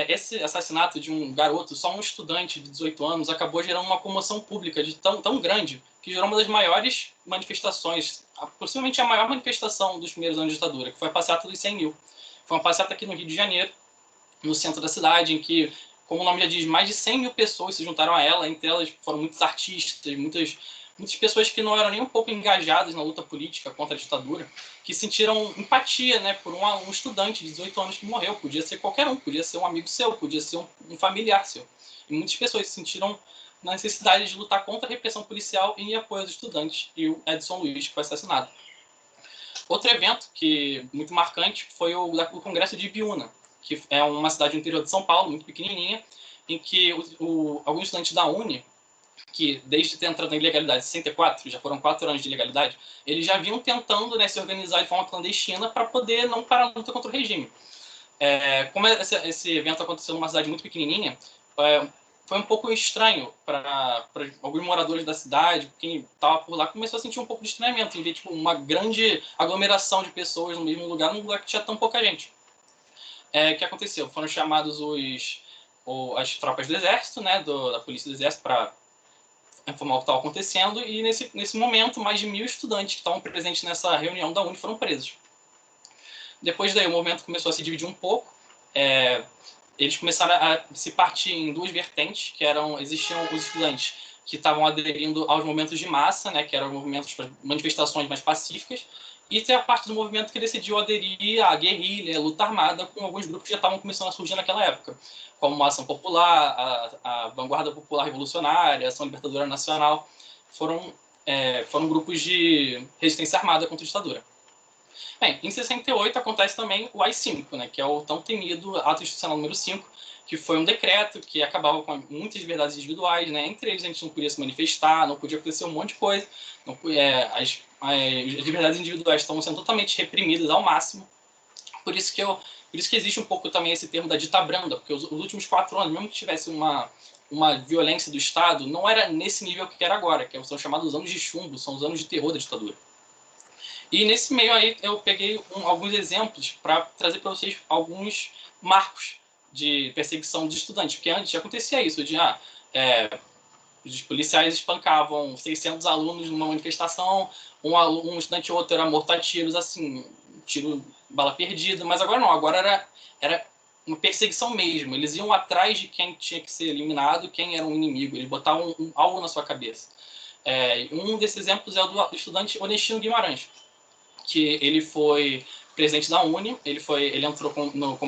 Esse assassinato de um garoto, só um estudante de 18 anos, acabou gerando uma comoção pública tão grande que gerou uma das maiores manifestações, possivelmente a maior manifestação dos primeiros anos de ditadura, que foi a Passeata dos 100 mil. Foi uma passeata aqui no Rio de Janeiro, no centro da cidade, em que, como o nome já diz, mais de 100 mil pessoas se juntaram a ela. Entre elas foram muitos artistas, muitas pessoas que não eram nem um pouco engajadas na luta política contra a ditadura, que sentiram empatia, né, por um estudante de 18 anos que morreu. Podia ser qualquer um, podia ser um amigo seu, podia ser um familiar seu. E muitas pessoas se sentiram na necessidade de lutar contra a repressão policial em apoio aos estudantes, e o Edson Luiz, que foi assassinado. Outro evento que muito marcante foi o Congresso de Ibiúna, que é uma cidade do interior de São Paulo, muito pequenininha, em que alguns estudantes da UNE, que desde ter entrado na ilegalidade em 64, já foram 4 anos de ilegalidade, eles já vinham tentando, né, se organizar de forma clandestina para poder não parar a luta contra o regime. Como esse evento aconteceu numa cidade muito pequenininha, foi um pouco estranho para alguns moradores da cidade. Quem estava por lá começou a sentir um pouco de estranhamento em ver uma grande aglomeração de pessoas no mesmo lugar, num lugar que tinha tão pouca gente. O que aconteceu? Foram chamados as tropas do exército, né, da polícia do exército, para informar o que estava acontecendo, e nesse momento mais de 1.000 estudantes que estavam presentes nessa reunião da UNE foram presos. Depois daí o movimento começou a se dividir um pouco. eles começaram a se partir em duas vertentes, existiam os estudantes que estavam aderindo aos movimentos de massa, né, que eram movimentos para manifestações mais pacíficas, e tem a parte do movimento que decidiu aderir à guerrilha, à luta armada, com alguns grupos que já estavam começando a surgir naquela época, como a Ação Popular, a Vanguarda Popular Revolucionária, a Ação Libertadora Nacional, foram grupos de resistência armada contra a ditadura. Bem, em 68 acontece também o AI-5, né, que é o tão temido Ato Institucional número 5, que foi um decreto que acabava com muitas liberdades individuais, né? Entre eles a gente não podia se manifestar, não podia acontecer um monte de coisa, as liberdades individuais estão sendo totalmente reprimidas ao máximo. Por isso que existe um pouco também esse termo da dita branda, porque os últimos 4 anos, mesmo que tivesse uma violência do Estado, não era nesse nível que era agora, que são chamados anos de chumbo, são os anos de terror da ditadura. E nesse meio aí eu peguei alguns exemplos para trazer para vocês alguns marcos de perseguição de estudantes, porque antes já acontecia isso, os policiais espancavam 600 alunos numa manifestação, um estudante ou outro era morto a tiros, assim, tiro, bala perdida, mas agora não, agora era uma perseguição mesmo, eles iam atrás de quem tinha que ser eliminado, quem era um inimigo, eles botavam algo na sua cabeça. Um desses exemplos é o do estudante Onestino Guimarães, que ele foi presidente da UNE, ele entrou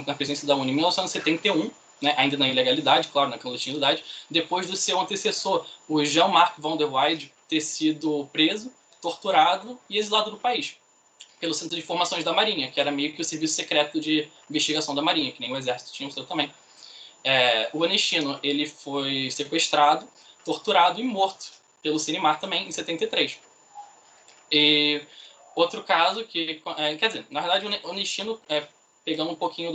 na presidência da UNE em 1971, né, ainda na ilegalidade, claro, na clandestinidade, depois do seu antecessor, o Jean-Marc van der Weyde, ter sido preso, torturado e exilado do país, pelo Centro de Informações da Marinha, que era meio que o serviço secreto de investigação da Marinha, que nem o Exército tinha o seu também. O Onestino, ele foi sequestrado, torturado e morto pelo Cinemar também, em 73. E outro caso quer dizer, na verdade, o Onestino, pegando um pouquinho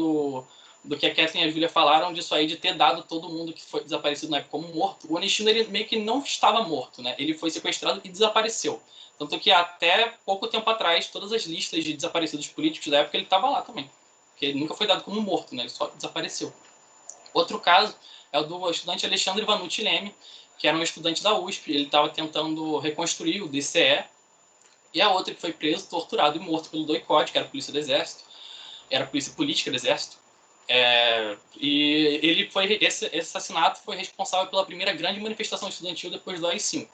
do que a Kathleen e a Júlia falaram, disso aí de ter dado todo mundo que foi desaparecido na época como morto, o Onestino, ele meio que não estava morto, né? Ele foi sequestrado e desapareceu. Tanto que até pouco tempo atrás, todas as listas de desaparecidos políticos da época, ele estava lá também. Porque ele nunca foi dado como morto, né? Ele só desapareceu. Outro caso é o do estudante Alexandre Vanucci Leme, que era um estudante da USP, ele estava tentando reconstruir o DCE, e a outra que foi preso, torturado e morto pelo DOI-CODE, que era a polícia do Exército, era a polícia política do Exército. E esse assassinato foi responsável pela primeira grande manifestação estudantil depois do AI-5.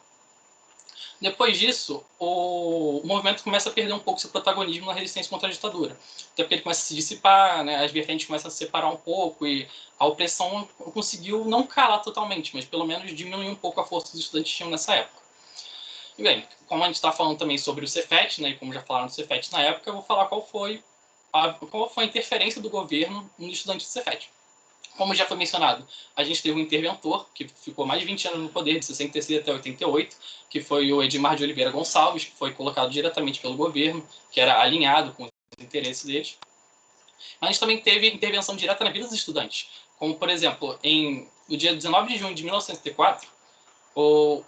Depois disso, o movimento começa a perder um pouco seu protagonismo na resistência contra a ditadura. Até porque ele começa a se dissipar, né, as vertentes começam a se separar um pouco, e a opressão conseguiu não calar totalmente, mas pelo menos diminuir um pouco a força que os estudantes tinham nessa época. E bem, como a gente está falando também sobre o Cefet, né, e como já falaram do Cefet na época, eu vou falar qual foi a interferência do governo no estudante do Cefet. Como já foi mencionado, a gente teve um interventor que ficou mais de 20 anos no poder, de 66 até 88, que foi o Edmar de Oliveira Gonçalves, que foi colocado diretamente pelo governo, que era alinhado com os interesses deles. A gente também teve intervenção direta na vida dos estudantes, como, por exemplo, no dia 19 de junho de 1974, um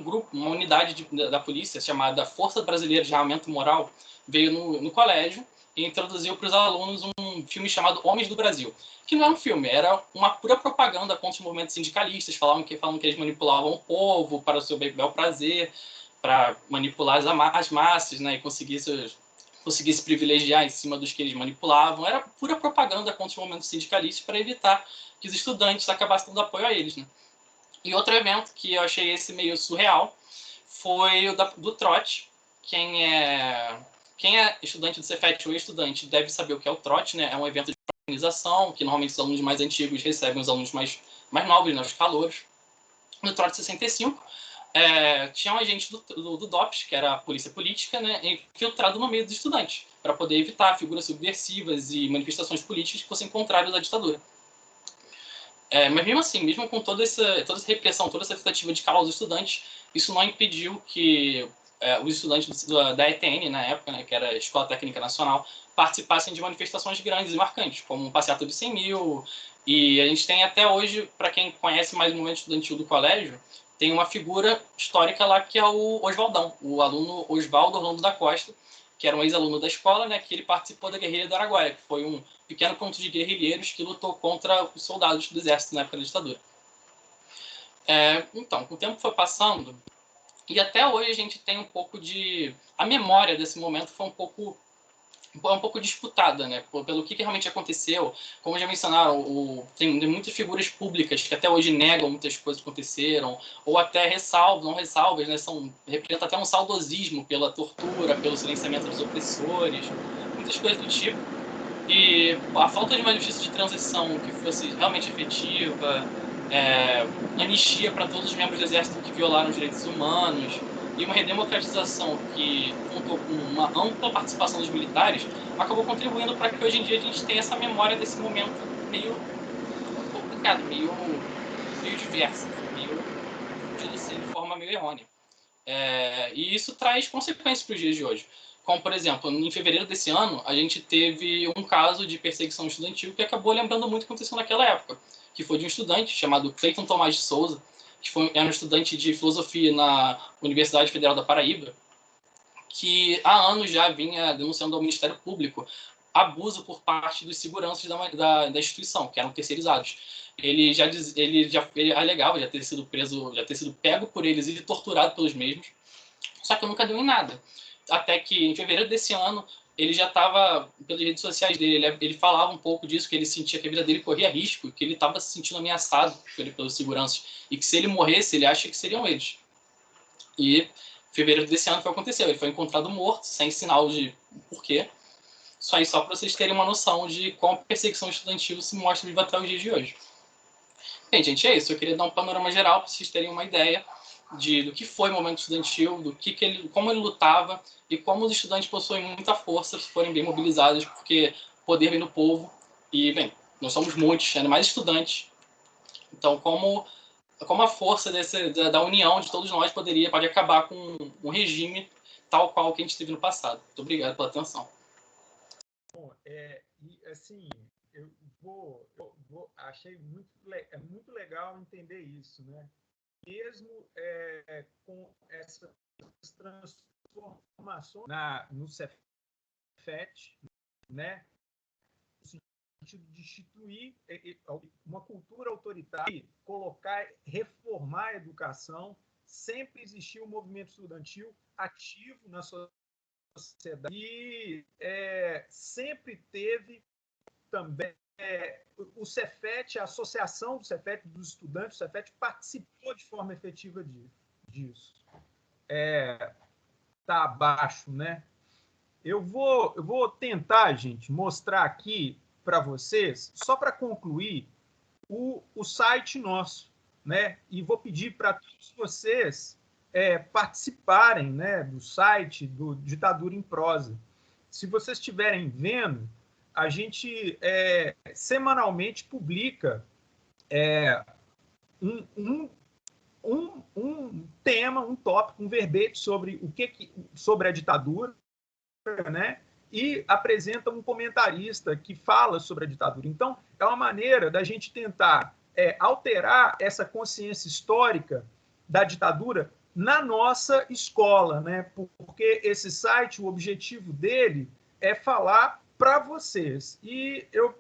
grupo, uma unidade da polícia chamada Força Brasileira de Armamento Moral veio no colégio e introduziu para os alunos um filme chamado Homens do Brasil, que não era um filme, era uma pura propaganda contra os movimentos sindicalistas, falavam que eles manipulavam o povo para o seu bel prazer, para manipular as massas, né, e conseguir se privilegiar em cima dos que eles manipulavam. Era pura propaganda contra os movimentos sindicalistas para evitar que os estudantes acabassem dando apoio a eles, né? E outro evento que eu achei esse meio surreal foi o do trote. Quem é estudante do Cefet ou estudante deve saber o que é o trote, né? É um evento de organização que normalmente os alunos mais antigos recebem os alunos mais novos, né? Os calouros. No trote 65, tinha um agente do DOPS, que era a polícia política, né? Infiltrado no meio dos estudantes, para poder evitar figuras subversivas e manifestações políticas que fossem contrárias à ditadura. Mas mesmo assim, mesmo com toda essa repressão, toda essa tentativa de calar os estudantes, isso não impediu que os estudantes da ETN, na época, né, que era a Escola Técnica Nacional, participassem de manifestações grandes e marcantes, como o Passeata dos 100 mil, e a gente tem até hoje, para quem conhece mais o movimento estudantil do colégio, tem uma figura histórica lá que é o Oswaldão, o aluno Oswaldo Orlando da Costa, que era um ex-aluno da escola, né, que ele participou da guerrilha do Araguaia, que foi um pequeno conjunto de guerrilheiros que lutou contra os soldados do exército na época da ditadura. Então, com o tempo foi passando, e até hoje a gente tem um pouco de... A memória desse momento foi um pouco um pouco disputada, né? Pelo que realmente aconteceu. Como já mencionaram, tem muitas figuras públicas que até hoje negam muitas coisas que aconteceram, ou até ressalvam, não ressalvas, né? Representa até um saudosismo pela tortura, pelo silenciamento dos opressores, muitas coisas do tipo. E a falta de uma justiça de transição que fosse realmente efetiva, anistia para todos os membros do Exército que violaram os direitos humanos, e uma redemocratização que contou com uma ampla participação dos militares, acabou contribuindo para que hoje em dia a gente tenha essa memória desse momento meio complicado, meio diversa, meio de forma meio errônea. E isso traz consequências para os dias de hoje. Como, por exemplo, em fevereiro desse ano, a gente teve um caso de perseguição estudantil que acabou lembrando muito o que aconteceu naquela época, que foi de um estudante chamado Cleiton Tomás de Souza, que era um estudante de filosofia na Universidade Federal da Paraíba, que há anos já vinha denunciando ao Ministério Público abuso por parte dos seguranças da instituição, que eram terceirizados. Ele alegava já ter sido preso, já ter sido pego por eles e torturado pelos mesmos, só que nunca deu em nada. Até que, em fevereiro desse ano, ele já estava, pelas redes sociais dele, ele falava um pouco disso, que ele sentia que a vida dele corria risco, que ele estava se sentindo ameaçado pelos seguranças, e que se ele morresse, ele acha que seriam eles. E em fevereiro desse ano foi o que aconteceu. Ele foi encontrado morto, sem sinal de porquê. Só para vocês terem uma noção de como a perseguição estudantil se mostra viva até os dias de hoje. Bem, gente, é isso. Eu queria dar um panorama geral para vocês terem uma ideia do que foi o movimento estudantil, como ele lutava e como os estudantes possuem muita força se forem bem mobilizados, porque poder vem do povo. E, bem, nós somos muitos, ainda mais estudantes. Então, como a força da união de todos nós pode acabar com um regime tal qual que a gente teve no passado. Muito obrigado pela atenção. Bom, assim, achei muito legal entender isso, né? Mesmo com essas transformações no Cefet, né? No sentido de instituir uma cultura autoritária, reformar a educação, sempre existiu um movimento estudantil ativo na sociedade e sempre teve também o Cefet, a associação do Cefet, dos estudantes do Cefet, participou de forma efetiva disso. Está abaixo, né? Eu vou tentar, gente, mostrar aqui para vocês, só para concluir, o site nosso, né? E vou pedir para todos vocês participarem, né, do site do Ditadura em Prosa. Se vocês estiverem vendo, a gente semanalmente publica um tema, um tópico, um verbete sobre sobre a ditadura, né? E apresenta um comentarista que fala sobre a ditadura. Então, é uma maneira da gente tentar alterar essa consciência histórica da ditadura na nossa escola, né? Porque esse site, o objetivo dele é falar para vocês. E eu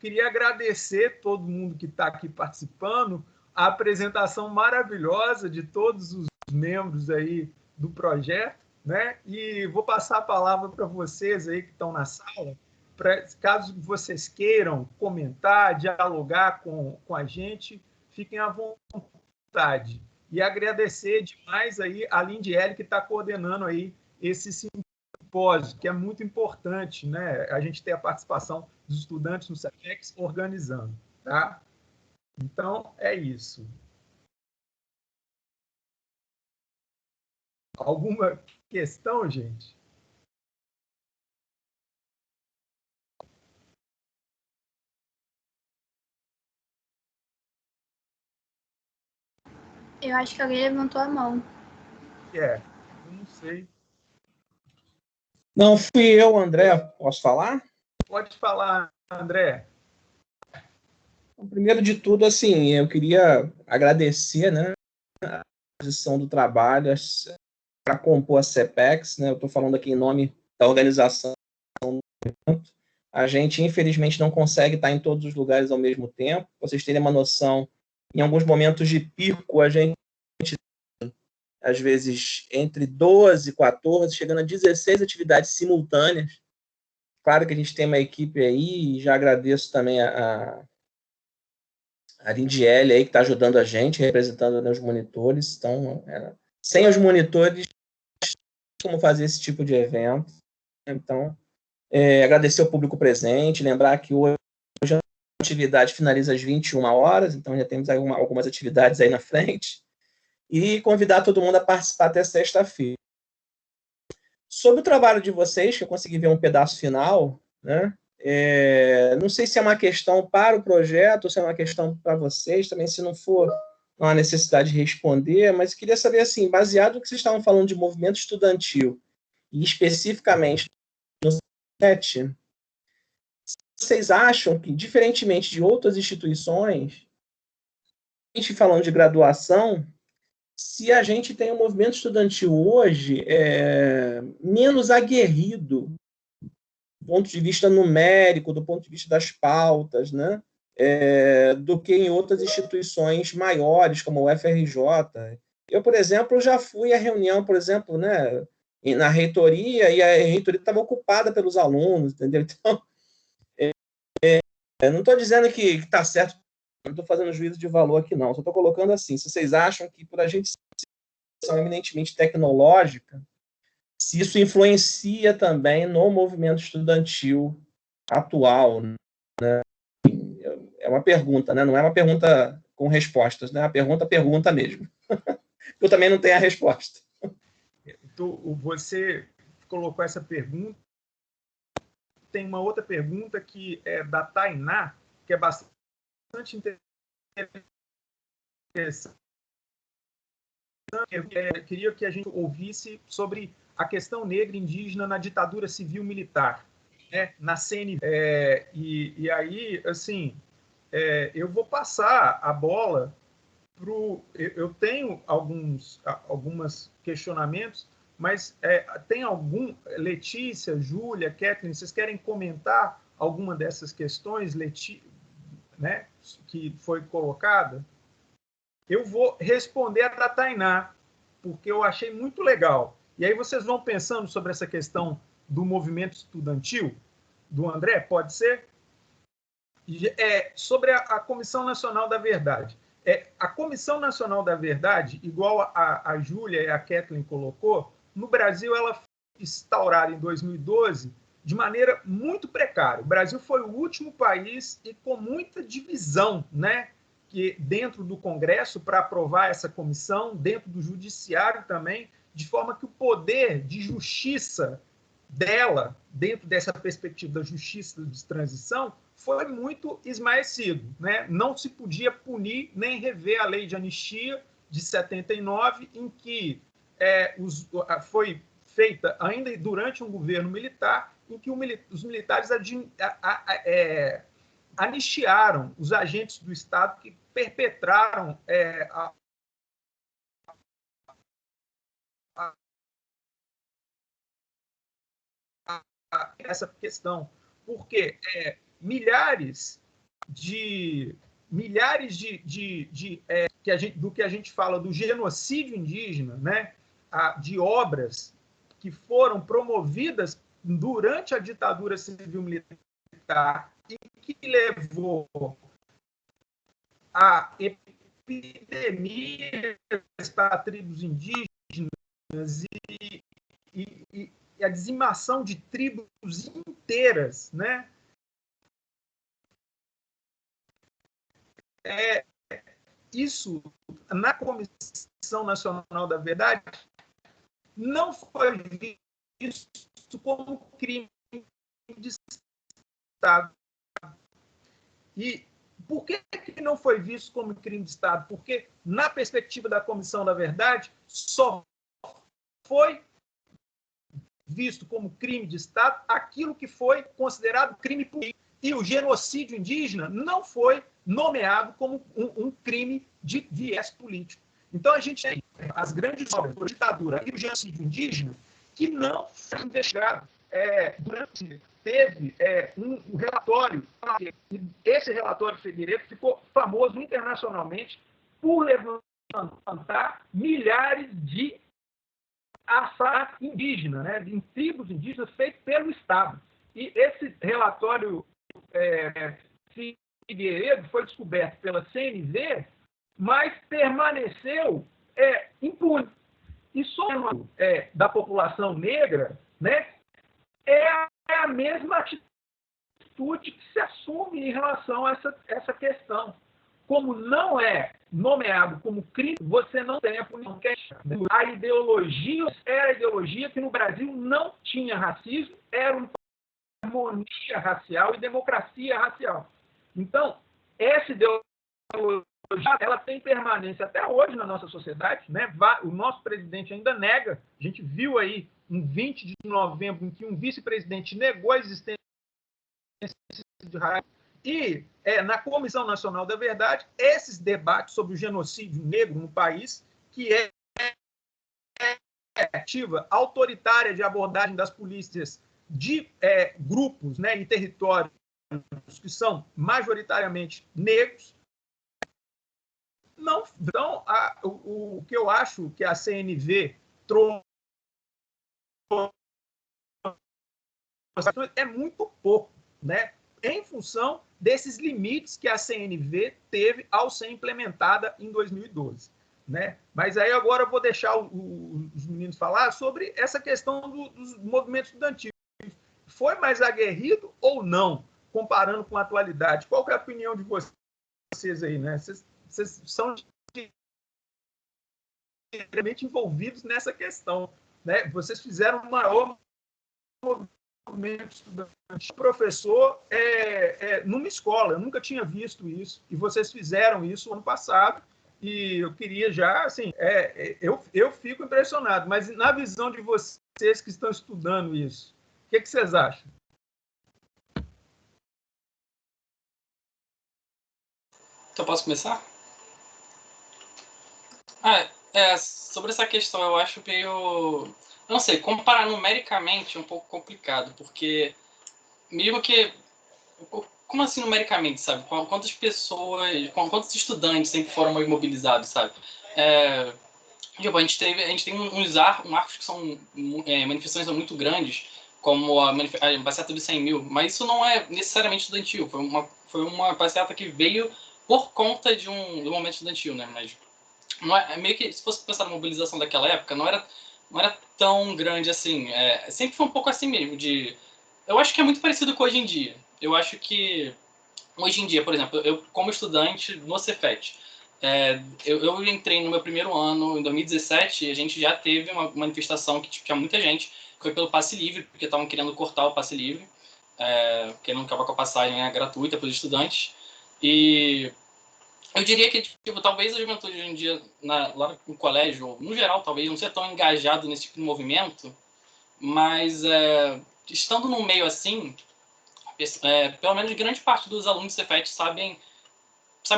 queria agradecer todo mundo que está aqui participando, a apresentação maravilhosa de todos os membros aí do projeto, né? E vou passar a palavra para vocês aí que estão na sala, caso vocês queiram comentar, dialogar com a gente, fiquem à vontade. E agradecer demais aí a Lindiele, que está coordenando aí esse simpósio, que é muito importante, né? A gente ter a participação dos estudantes no CEPEX organizando, tá? Então, é isso. Alguma questão, gente? Eu acho que alguém levantou a mão. Eu não sei. Não, fui eu, André. Posso falar? Pode falar, André. Então, primeiro de tudo, assim, eu queria agradecer, né, a posição do trabalho para compor a CEPEX, né? Eu estou falando aqui em nome da organização. A gente, infelizmente, não consegue estar em todos os lugares ao mesmo tempo. Pra vocês terem uma noção, em alguns momentos de pico, a gente, às vezes, entre 12 e 14, chegando a 16 atividades simultâneas claro que a gente tem uma equipe aí, e já agradeço também a Lindiele aí, que está ajudando a gente, representando, né, os monitores. Então, sem os monitores, como fazer esse tipo de evento. Então, agradecer ao público presente, lembrar que hoje a atividade finaliza às 21 horas, então já temos algumas atividades aí na frente, e convidar todo mundo a participar até sexta-feira. Sobre o trabalho de vocês, que eu consegui ver um pedaço final, né? Não sei se é uma questão para o projeto ou se é uma questão para vocês, também se não for, não há necessidade de responder, mas queria saber, assim, baseado no que vocês estavam falando de movimento estudantil, e especificamente no CET, vocês acham que, diferentemente de outras instituições, a gente falando de graduação, se a gente tem um movimento estudantil hoje menos aguerrido, do ponto de vista numérico, do ponto de vista das pautas, né, do que em outras instituições maiores, como o FRJ. Eu, por exemplo, já fui à reunião, por exemplo, né, na reitoria, e a reitoria estava ocupada pelos alunos, entendeu? Então, eu não estou dizendo que está certo, não estou fazendo juízo de valor aqui, não. Só estou colocando assim, se vocês acham que, por a gente ser eminentemente tecnológica, se isso influencia também no movimento estudantil atual, né? É uma pergunta, né? Não é uma pergunta com respostas, né? A pergunta mesmo. Eu também não tenho a resposta. Você colocou essa pergunta. Tem uma outra pergunta que é da Tainá, que é bastante interessante. Eu queria que a gente ouvisse sobre a questão negra indígena na ditadura civil-militar, né, na CNV. E aí, assim, eu vou passar a bola para o... Eu tenho alguns questionamentos, mas tem algum... Letícia, Júlia, Kathleen, vocês querem comentar alguma dessas questões, né, que foi colocada? Eu vou responder a da Tainá, porque eu achei muito legal. E aí vocês vão pensando sobre essa questão do movimento estudantil, do André, pode ser? Sobre a Comissão Nacional da Verdade. A Comissão Nacional da Verdade, igual a Júlia e a Kathleen colocou, no Brasil ela foi instaurada em 2012 de maneira muito precária. O Brasil foi o último país e com muita divisão, né, que dentro do Congresso para aprovar essa comissão, dentro do Judiciário também, de forma que o poder de justiça dela, dentro dessa perspectiva da justiça de transição, foi muito esmaecido, né? Não se podia punir nem rever a lei de anistia de 79, em que foi feita ainda durante um governo militar, em que os militares anistiaram os agentes do Estado que perpetraram essa questão, porque milhares do que a gente fala do genocídio indígena, né, de obras que foram promovidas durante a ditadura civil-militar e que levou a epidemias para tribos indígenas e a dizimação de tribos inteiras, né? Isso, na Comissão Nacional da Verdade, não foi visto como crime de Estado. E por que não foi visto como crime de Estado? Porque, na perspectiva da Comissão da Verdade, só foi visto como crime de Estado aquilo que foi considerado crime político. E o genocídio indígena não foi nomeado como um crime de viés político. Então, a gente tem as grandes obras da ditadura e o genocídio indígena que não foi investigado. Teve um relatório, e esse relatório Figueiredo ficou famoso internacionalmente por levantar milhares de assassinatos indígenas, né, em tribos indígenas feitos pelo Estado. E esse relatório Figueiredo foi descoberto pela CNV, mas permaneceu impune. E sobre da população negra, né, é a mesma atitude que se assume em relação a essa questão. Como não é nomeado como crime, você não tem a punição. A ideologia era a ideologia que no Brasil não tinha racismo, era uma harmonia racial e democracia racial. Então, essa ideologia ela tem permanência até hoje na nossa sociedade, né? O nosso presidente ainda nega. A gente viu aí, em 20 de novembro, em que um vice-presidente negou a existência de racismo. E, na Comissão Nacional da Verdade, esses debates sobre o genocídio negro no país, que é ativa autoritária de abordagem das polícias de grupos, né, e territórios que são majoritariamente negros. Não, então, o que eu acho que a CNV trouxe é muito pouco, né, em função desses limites que a CNV teve ao ser implementada em 2012. Né? Mas aí agora eu vou deixar os meninos falar sobre essa questão dos movimentos estudantis. Foi mais aguerrido ou não, comparando com a atualidade? Qual que é a opinião de vocês aí? Né? Vocês são extremamente envolvidos nessa questão. Né? Vocês fizeram um maior movimento estudantil. Professor numa escola, eu nunca tinha visto isso, e vocês fizeram isso ano passado, e eu queria já, assim, eu fico impressionado, mas na visão de vocês que estão estudando isso, o que vocês acham? Então, posso começar? Sobre essa questão, eu acho meio... Não sei, comparar numericamente é um pouco complicado, porque mesmo que... Como assim numericamente, sabe? Quantas pessoas, quantos estudantes sempre foram imobilizados, sabe? Tipo, a gente tem uns arcos que são manifestações muito grandes, como a passeata dos 100 mil, mas isso não é necessariamente estudantil, foi uma passeata que veio por conta do momento estudantil, né? Mas não meio que, se fosse pensar na mobilização daquela época, não era tão grande assim. Sempre foi um pouco assim mesmo, eu acho que é muito parecido com hoje em dia. Eu acho que hoje em dia, por exemplo, eu como estudante no Cefet, eu entrei no meu primeiro ano, em 2017, e a gente já teve uma manifestação que tinha muita gente, que foi pelo passe livre, porque estavam querendo cortar o passe livre, querendo acabar com a passagem gratuita para os estudantes. E eu diria que, tipo, talvez a juventude hoje em dia, lá no colégio, ou no geral, talvez, não seja tão engajado nesse tipo de movimento, mas estando num meio assim, pelo menos grande parte dos alunos do Cefet sabem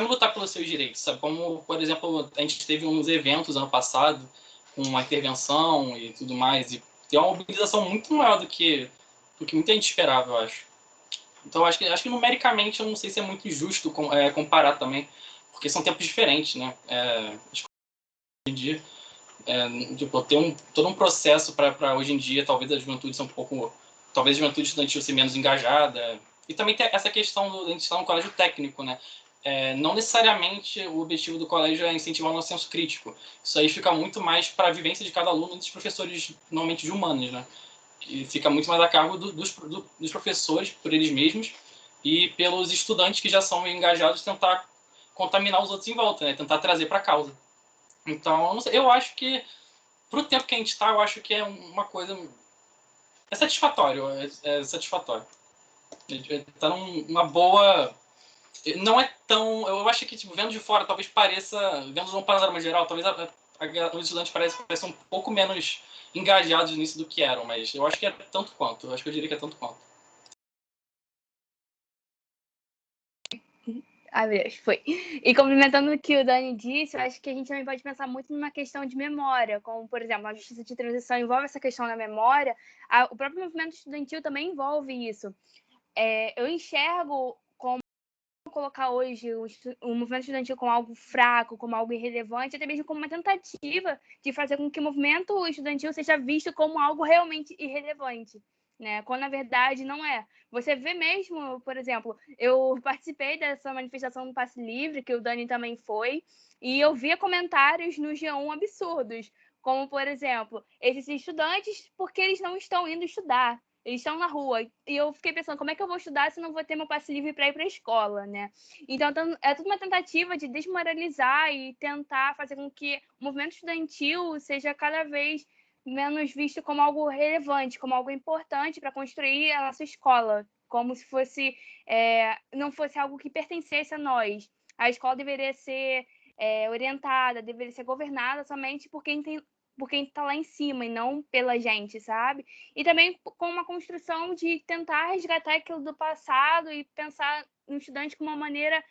lutar pelos seus direitos, sabe? Como, por exemplo, a gente teve uns eventos ano passado, com uma intervenção e tudo mais, e tem uma mobilização muito maior do que muita gente esperava, eu acho. Então, acho que numericamente, eu não sei se é muito justo comparar também, porque são tempos diferentes, né? Acho que hoje em dia, tipo, tem todo um processo para hoje em dia, talvez a juventude seja talvez a juventude estudantil ser menos engajada, e também tem essa questão de a gente estar no colégio técnico, né? Não necessariamente o objetivo do colégio é incentivar o nosso senso crítico. Isso aí fica muito mais para a vivência de cada aluno dos professores, normalmente de humanos, né? E fica muito mais a cargo dos professores, por eles mesmos, e pelos estudantes que já são engajados, tentar contaminar os outros em volta, né? Tentar trazer para a causa. Então, não sei, eu acho que, para o tempo que a gente está, eu acho que é uma coisa... É satisfatório, satisfatório. Está numa boa... Não é tão... Eu acho que, tipo, vendo de fora, talvez pareça... Vendo num panorama geral, talvez os estudantes pareçam um pouco menos engajados nisso do que eram, mas eu acho que é tanto quanto. Eu acho que eu diria que é tanto quanto. Foi. E complementando o que o Dani disse, eu acho que a gente também pode pensar muito numa questão de memória, como, por exemplo, a justiça de transição envolve essa questão da memória, o próprio movimento estudantil também envolve isso. Eu enxergo como colocar hoje o movimento estudantil como algo fraco, como algo irrelevante, até mesmo como uma tentativa de fazer com que o movimento estudantil seja visto como algo realmente irrelevante. né? Quando na verdade não é. Você vê mesmo, por exemplo, eu participei dessa manifestação do Passe Livre, que o Dani também foi, e eu via comentários no G1 absurdos, como, por exemplo, esses estudantes, porque eles não estão indo estudar, eles estão na rua. E eu fiquei pensando, como é que eu vou estudar se não vou ter meu passe livre para ir para a escola, né? Então, é tudo uma tentativa de desmoralizar e tentar fazer com que o movimento estudantil seja cada vez menos visto como algo relevante, como algo importante para construir a nossa escola, como se fosse não fosse algo que pertencesse a nós. A escola deveria ser orientada, deveria ser governada somente por quem está lá em cima e não pela gente, sabe? E também com uma construção de tentar resgatar aquilo do passado e pensar no estudante de uma maneira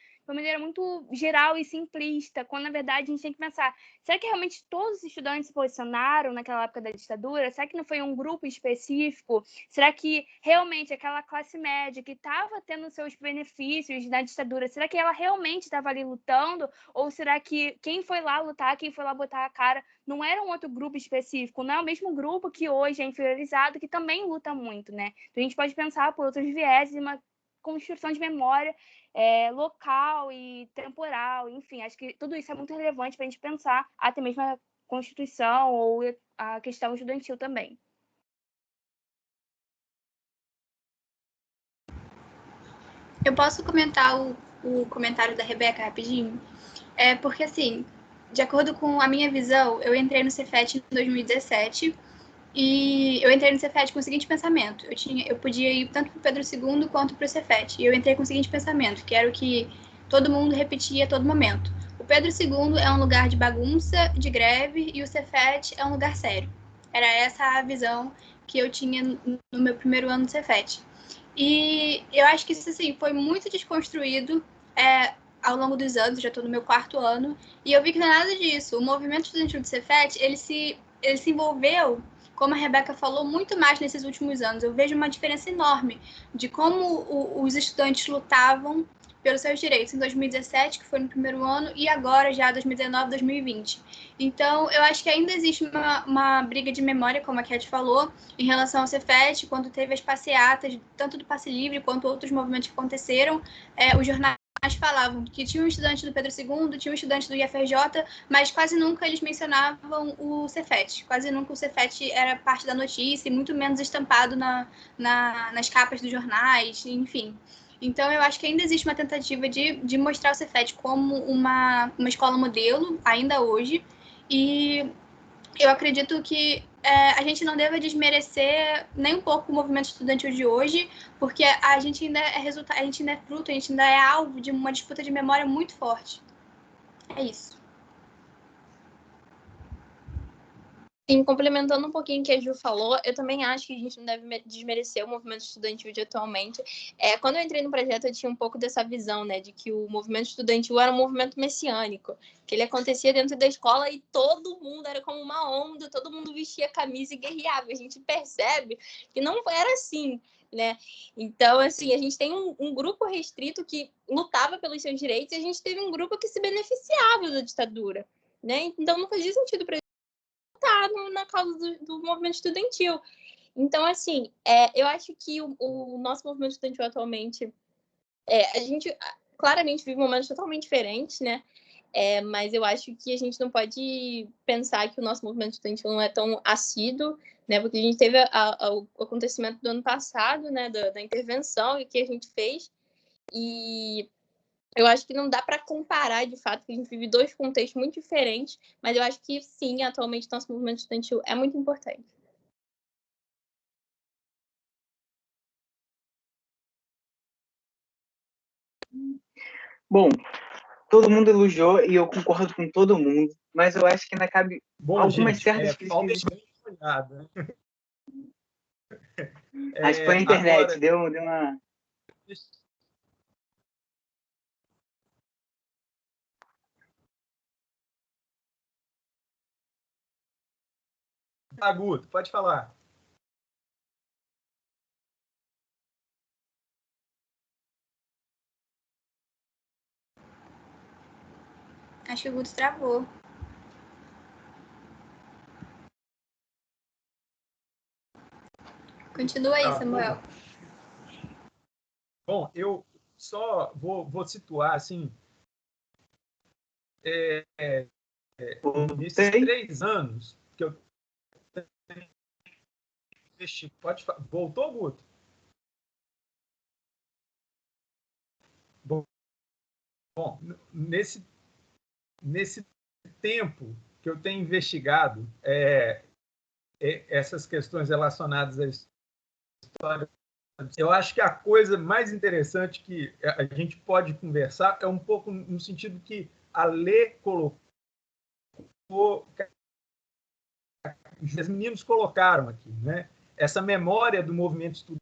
muito geral e simplista, quando na verdade a gente tem que pensar, será que realmente todos os estudantes se posicionaram naquela época da ditadura? Será que não foi um grupo específico? Será que realmente aquela classe média que estava tendo seus benefícios na ditadura, será que ela realmente estava ali lutando? Ou será que quem foi lá lutar, quem foi lá botar a cara, não era um outro grupo específico? Não é o mesmo grupo que hoje é inferiorizado, que também luta muito, né? Então a gente pode pensar por outros vieses, uma construção de memória local e temporal, enfim, acho que tudo isso é muito relevante para a gente pensar até mesmo a Constituição ou a questão estudantil também. Eu posso comentar o comentário da Rebeca rapidinho? Porque, assim, de acordo com a minha visão, eu entrei no Cefet em 2017 e eu entrei no Cefet com o seguinte pensamento. Eu podia ir tanto para o Pedro II quanto para o Cefet. E eu entrei com o seguinte pensamento, que era o que todo mundo repetia a todo momento. O Pedro II é um lugar de bagunça, de greve, e o Cefet é um lugar sério. Era essa a visão que eu tinha no meu primeiro ano do Cefet. E eu acho que isso, assim, foi muito desconstruído ao longo dos anos, já estou no meu 4º ano, e eu vi que não é nada disso. O movimento estudantil do Cefet, ele se envolveu, como a Rebeca falou, muito mais nesses últimos anos. Eu vejo uma diferença enorme de como os estudantes lutavam pelos seus direitos em 2017, que foi no primeiro ano, e agora já 2019, 2020. Então, eu acho que ainda existe uma briga de memória, como a Cat falou, em relação ao Cefet, quando teve as passeatas, tanto do Passe Livre quanto outros movimentos que aconteceram, os jornais falavam que tinha um estudante do Pedro II, tinha um estudante do IFRJ, mas quase nunca eles mencionavam o Cefet. Quase nunca o Cefet era parte da notícia, e muito menos estampado nas capas dos jornais, enfim. Então, eu acho que ainda existe uma tentativa de mostrar o Cefet como uma escola modelo, ainda hoje, e eu acredito que a gente não deve desmerecer nem um pouco o movimento estudantil de hoje, porque a gente ainda a gente ainda é fruto, a gente ainda é alvo de uma disputa de memória muito forte. É isso. Sim, complementando um pouquinho o que a Ju falou, eu também acho que a gente não deve desmerecer o movimento estudantil de atualmente. Quando eu entrei no projeto, eu tinha um pouco dessa visão, né, de que o movimento estudantil era um movimento messiânico, que ele acontecia dentro da escola e todo mundo era como uma onda, todo mundo vestia camisa e guerreava. A gente percebe que não era assim, né? Então, assim, a gente tem um grupo restrito que lutava pelos seus direitos e a gente teve um grupo que se beneficiava da ditadura, né? Então, não fazia sentido para na causa do movimento estudantil. Então, assim, eu acho que o nosso movimento estudantil atualmente, a gente claramente vive momentos totalmente diferentes, né? Mas eu acho que a gente não pode pensar que o nosso movimento estudantil não é tão assíduo, né? Porque a gente teve o acontecimento do ano passado, né? Da intervenção e que a gente fez. E eu acho que não dá para comparar, de fato, que a gente vive dois contextos muito diferentes, mas eu acho que, sim, atualmente, nosso movimento estudantil é muito importante. Bom, todo mundo elogiou e eu concordo com todo mundo, mas eu acho que ainda cabe algumas certas críticas. Acho que foi a internet, agora... deu uma... Guto, pode falar. Acho que o Guto travou. Continua aí, Samuel. Bom, eu só vou situar, assim, nesses 3 anos que eu tenho investido. Voltou, Guto? Bom, nesse tempo que eu tenho investigado essas questões relacionadas à história, eu acho que a coisa mais interessante que a gente pode conversar é um pouco no sentido que a Lê colocou, os meninos colocaram aqui, né? Essa memória do movimento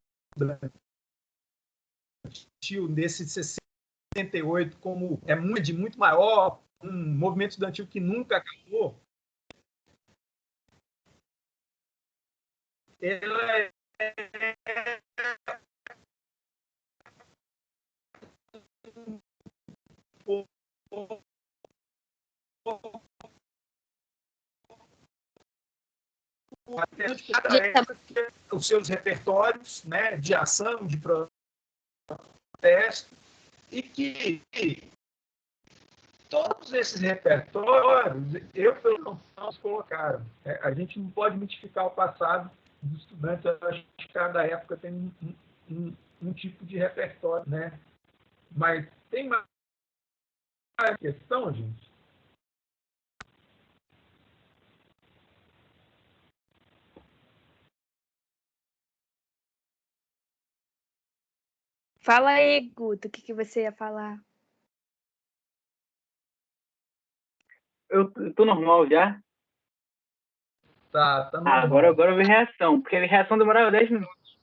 estudantil desse 68 como de muito maior, um movimento estudantil que nunca acabou, ela os seus repertórios, né, de ação, de protesto, e que todos esses repertórios, pelo menos, colocaram. A gente não pode mitificar o passado dos estudantes, eu acho que cada época tem um tipo de repertório, né? Mas tem mais questão, gente? Fala aí, Guto, o que você ia falar? Eu tô normal já? Tá normal. Agora eu vi reação, porque a reação demorava 10 minutos.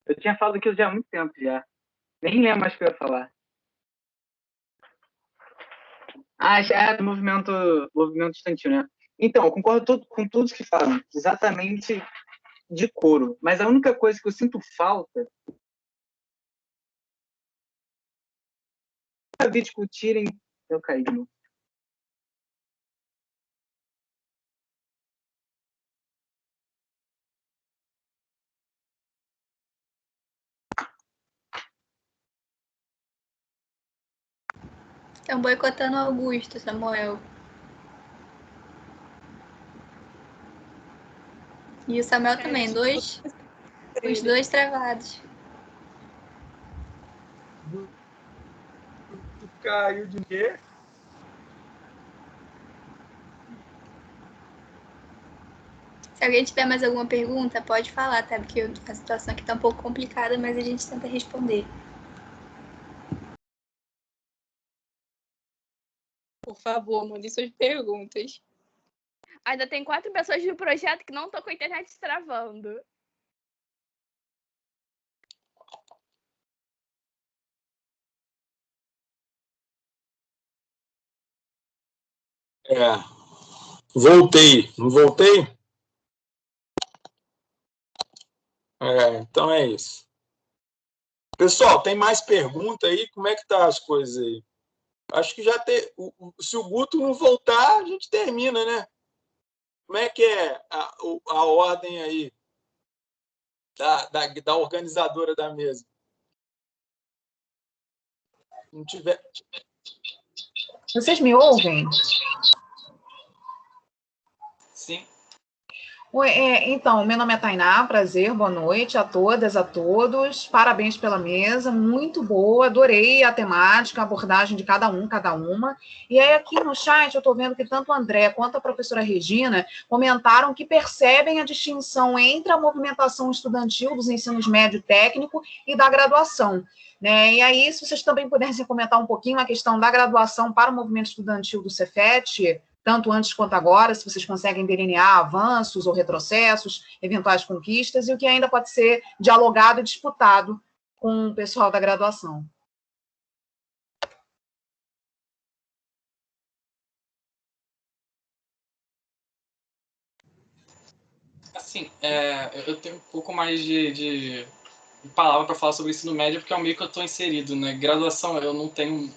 Eu tinha falado aquilo já há muito tempo já. Nem lembro mais o que eu ia falar. Já é do movimento estudantil, né? Então, eu concordo com todos que falam, exatamente de coro. Mas a única coisa que eu sinto falta é ver discutirem. Eu caí de novo. Estão boicotando o Augusto, Samuel. E o Samuel também, os dois travados. Caiu de quê? Se alguém tiver mais alguma pergunta, pode falar, tá? Porque a situação aqui tá um pouco complicada, mas a gente tenta responder. Por favor, mande suas perguntas. Ainda tem 4 pessoas do projeto que não estão com a internet travando. Voltei. Não voltei? Então é isso. Pessoal, tem mais pergunta aí? Como é que tá as coisas aí? Acho que já tem. Se o Guto não voltar, a gente termina, né? Como é que é a ordem aí da organizadora da mesa? Não tiver. Vocês me ouvem? Sim. Então, meu nome é Tainá, prazer, boa noite a todas, a todos, parabéns pela mesa, muito boa, adorei a temática, a abordagem de cada uma, e aí aqui no chat eu estou vendo que tanto o André quanto a professora Regina comentaram que percebem a distinção entre a movimentação estudantil dos ensinos médio e técnico e da graduação, né? E aí, se vocês também pudessem comentar um pouquinho a questão da graduação para o movimento estudantil do Cefet, tanto antes quanto agora, se vocês conseguem delinear avanços ou retrocessos, eventuais conquistas, e o que ainda pode ser dialogado e disputado com o pessoal da graduação. Assim, eu tenho um pouco mais de palavra para falar sobre o ensino médio, porque é o meio que eu estou inserido, né? Graduação, eu não tenho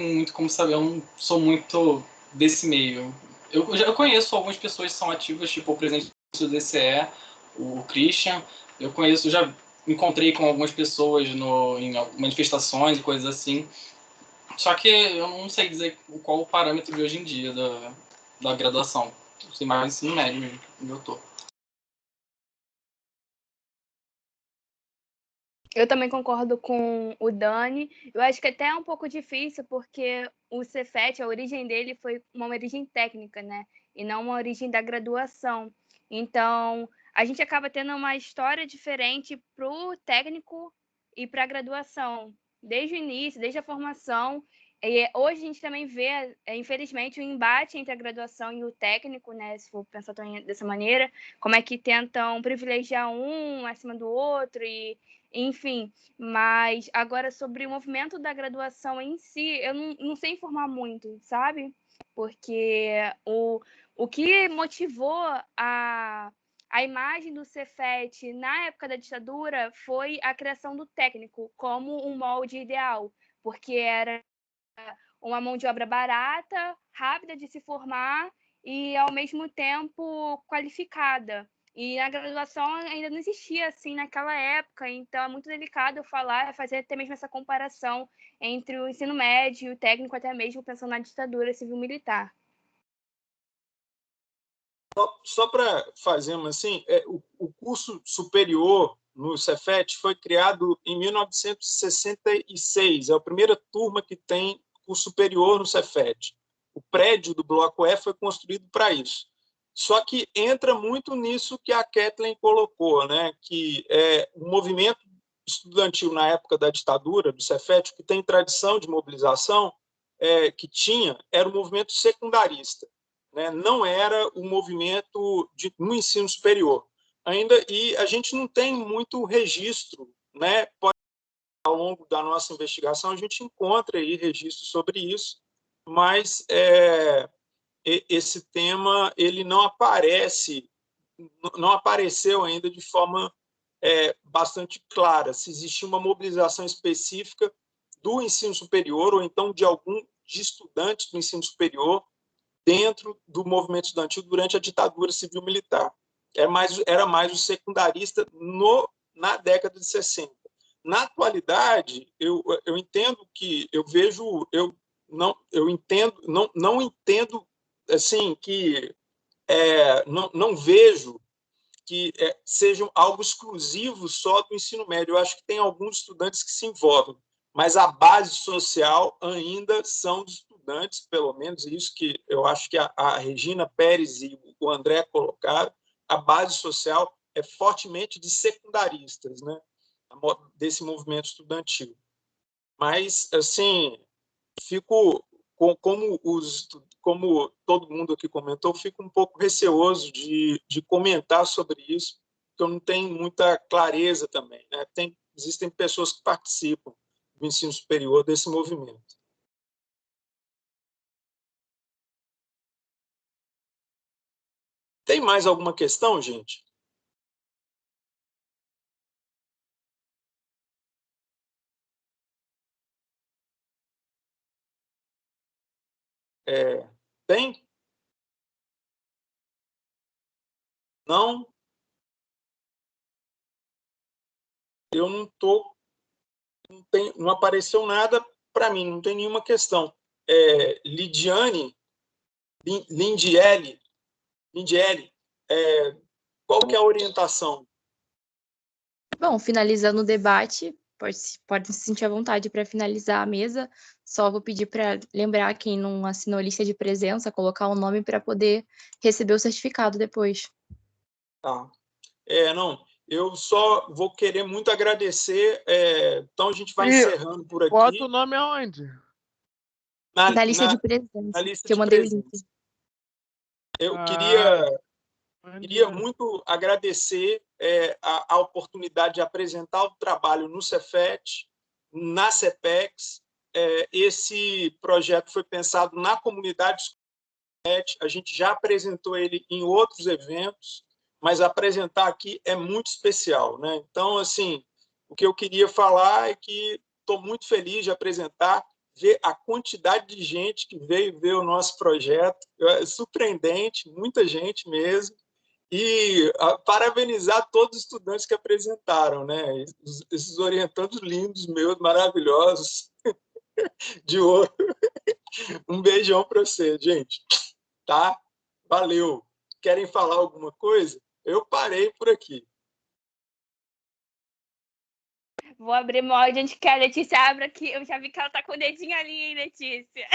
muito como saber, eu não sou muito desse meio. Eu conheço algumas pessoas que são ativas, tipo o presidente do DCE, o Christian, Eu conheço, já encontrei com algumas pessoas em manifestações e coisas assim. Só que eu não sei dizer qual o parâmetro de hoje em dia da graduação. Eu sei mais ensino médio mesmo, onde eu tô. Eu também concordo com o Dani. Eu acho que até é um pouco difícil, porque o Cefet, a origem dele foi uma origem técnica, né? E não uma origem da graduação. Então, a gente acaba tendo uma história diferente para o técnico e para a graduação, desde o início, desde a formação. E hoje a gente também vê, infelizmente, o embate entre a graduação e o técnico, né? Se for pensar também dessa maneira, como é que tentam privilegiar um acima do outro enfim. Mas agora sobre o movimento da graduação em si, eu não sei informar muito, sabe? Porque o que motivou a imagem do Cefet na época da ditadura foi a criação do técnico como um molde ideal, porque era uma mão de obra barata, rápida de se formar e, ao mesmo tempo, qualificada. E a graduação ainda não existia assim naquela época, então é muito delicado eu falar, fazer até mesmo essa comparação entre o ensino médio e o técnico, até mesmo pensando na ditadura civil-militar. Só para fazermos assim, o curso superior no Cefet foi criado em 1966, é a primeira turma que tem curso superior no Cefet. O prédio do Bloco E foi construído para isso. Só que entra muito nisso que a Kathleen colocou, né? Que o movimento estudantil na época da ditadura, do Cefet, que tem tradição de mobilização, era um movimento secundarista, né? Não era o movimento no ensino superior. E a gente não tem muito registro, né? Ao longo da nossa investigação, a gente encontra aí registros sobre isso, mas esse tema ele não apareceu ainda de forma bastante clara, se existia uma mobilização específica do ensino superior ou então de estudantes do ensino superior dentro do movimento estudantil durante a ditadura civil-militar. Era mais o secundarista na década de 60. Na atualidade, eu entendo que não entendo assim que não vejo que sejam algo exclusivo só do ensino médio. Eu acho que tem alguns estudantes que se envolvem, mas a base social ainda são dos estudantes, pelo menos isso que eu acho que a Regina Pérez e o André colocaram, a base social é fortemente de secundaristas, né, desse movimento estudantil. Mas, assim, fico, como todo mundo aqui comentou, fico um pouco receoso de comentar sobre isso, porque eu não tenho muita clareza também, né? Existem pessoas que participam do ensino superior desse movimento. Tem mais alguma questão, gente? Tem? Não? Eu não estou... Não apareceu nada para mim, não tem nenhuma questão. Lindiele, qual que é a orientação? Bom, finalizando o debate, pode se sentir à vontade para finalizar a mesa. Só vou pedir para lembrar quem não assinou a lista de presença, colocar o nome para poder receber o certificado depois. Tá. Não, eu só vou querer muito agradecer. Então, a gente vai encerrando por aqui. Bota o nome aonde? Na lista de presença, na lista que eu de mandei presença. o link. Eu queria muito agradecer a oportunidade de apresentar o trabalho no Cefet, na CEPEX. Esse projeto foi pensado na comunidade Cefet, a gente já apresentou ele em outros eventos, mas apresentar aqui é muito especial, né? Então, assim, o que eu queria falar é que estou muito feliz de apresentar, ver a quantidade de gente que veio ver o nosso projeto, é surpreendente, muita gente mesmo, E parabenizar todos os estudantes que apresentaram, né? Esses orientandos lindos meus, maravilhosos, de ouro. Um beijão para você, gente. Tá? Valeu. Querem falar alguma coisa? Eu parei por aqui. Vou abrir meu áudio antes que a Letícia abra aqui. Eu já vi que ela tá com o dedinho ali, hein, Letícia?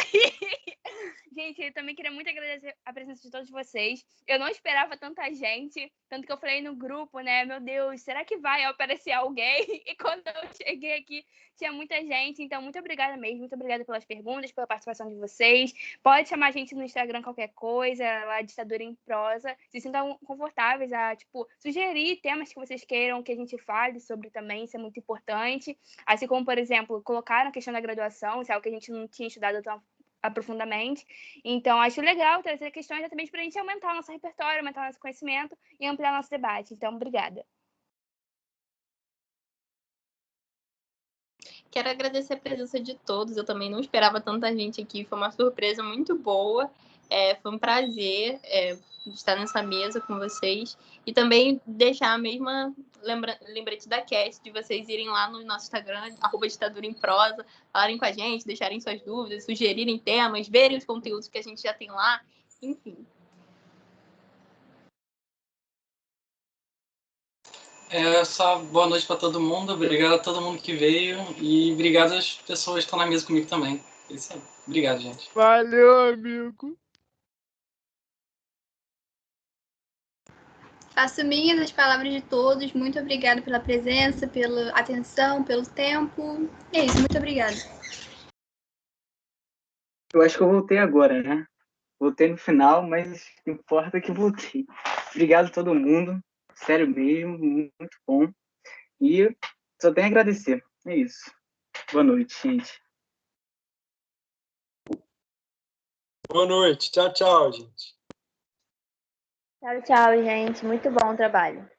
Gente, eu também queria muito agradecer a presença de todos vocês. Eu não esperava tanta gente, tanto que eu falei no grupo, né? Meu Deus, será que vai aparecer alguém? E quando eu cheguei aqui, tinha muita gente. Então, muito obrigada mesmo. Muito obrigada pelas perguntas, pela participação de vocês. Pode chamar a gente no Instagram qualquer coisa, lá Ditadura em Prosa. Se sintam confortáveis a, tipo, sugerir temas que vocês queiram que a gente fale sobre também. Isso é muito importante. Assim como, por exemplo, colocar a questão da graduação, isso é algo que a gente não tinha estudado tão aprofundamente. Então, acho legal trazer questões exatamente para a gente aumentar o nosso repertório, aumentar o nosso conhecimento e ampliar o nosso debate. Então, obrigada. Quero agradecer a presença de todos. Eu também não esperava tanta gente aqui. Foi uma surpresa muito boa. Foi um prazer estar nessa mesa com vocês. E também deixar a mesma lembrete da Cat, de vocês irem lá no nosso Instagram, @ditadura em prosa, falarem com a gente, deixarem suas dúvidas, sugerirem temas, verem os conteúdos que a gente já tem lá. Enfim. Só boa noite para todo mundo. Obrigado a todo mundo que veio. E obrigado às pessoas que estão na mesa comigo também. Isso aí. Obrigado, gente. Valeu, amigo. Faço minhas as palavras de todos. Muito obrigada pela presença, pela atenção, pelo tempo. É isso, muito obrigada. Eu acho que eu voltei agora, né? Voltei no final, mas o que importa é que voltei. Obrigado a todo mundo. Sério mesmo, muito bom. E só tenho a agradecer. É isso. Boa noite, gente. Boa noite. Tchau, tchau, gente. Tchau, tchau, gente. Muito bom o trabalho.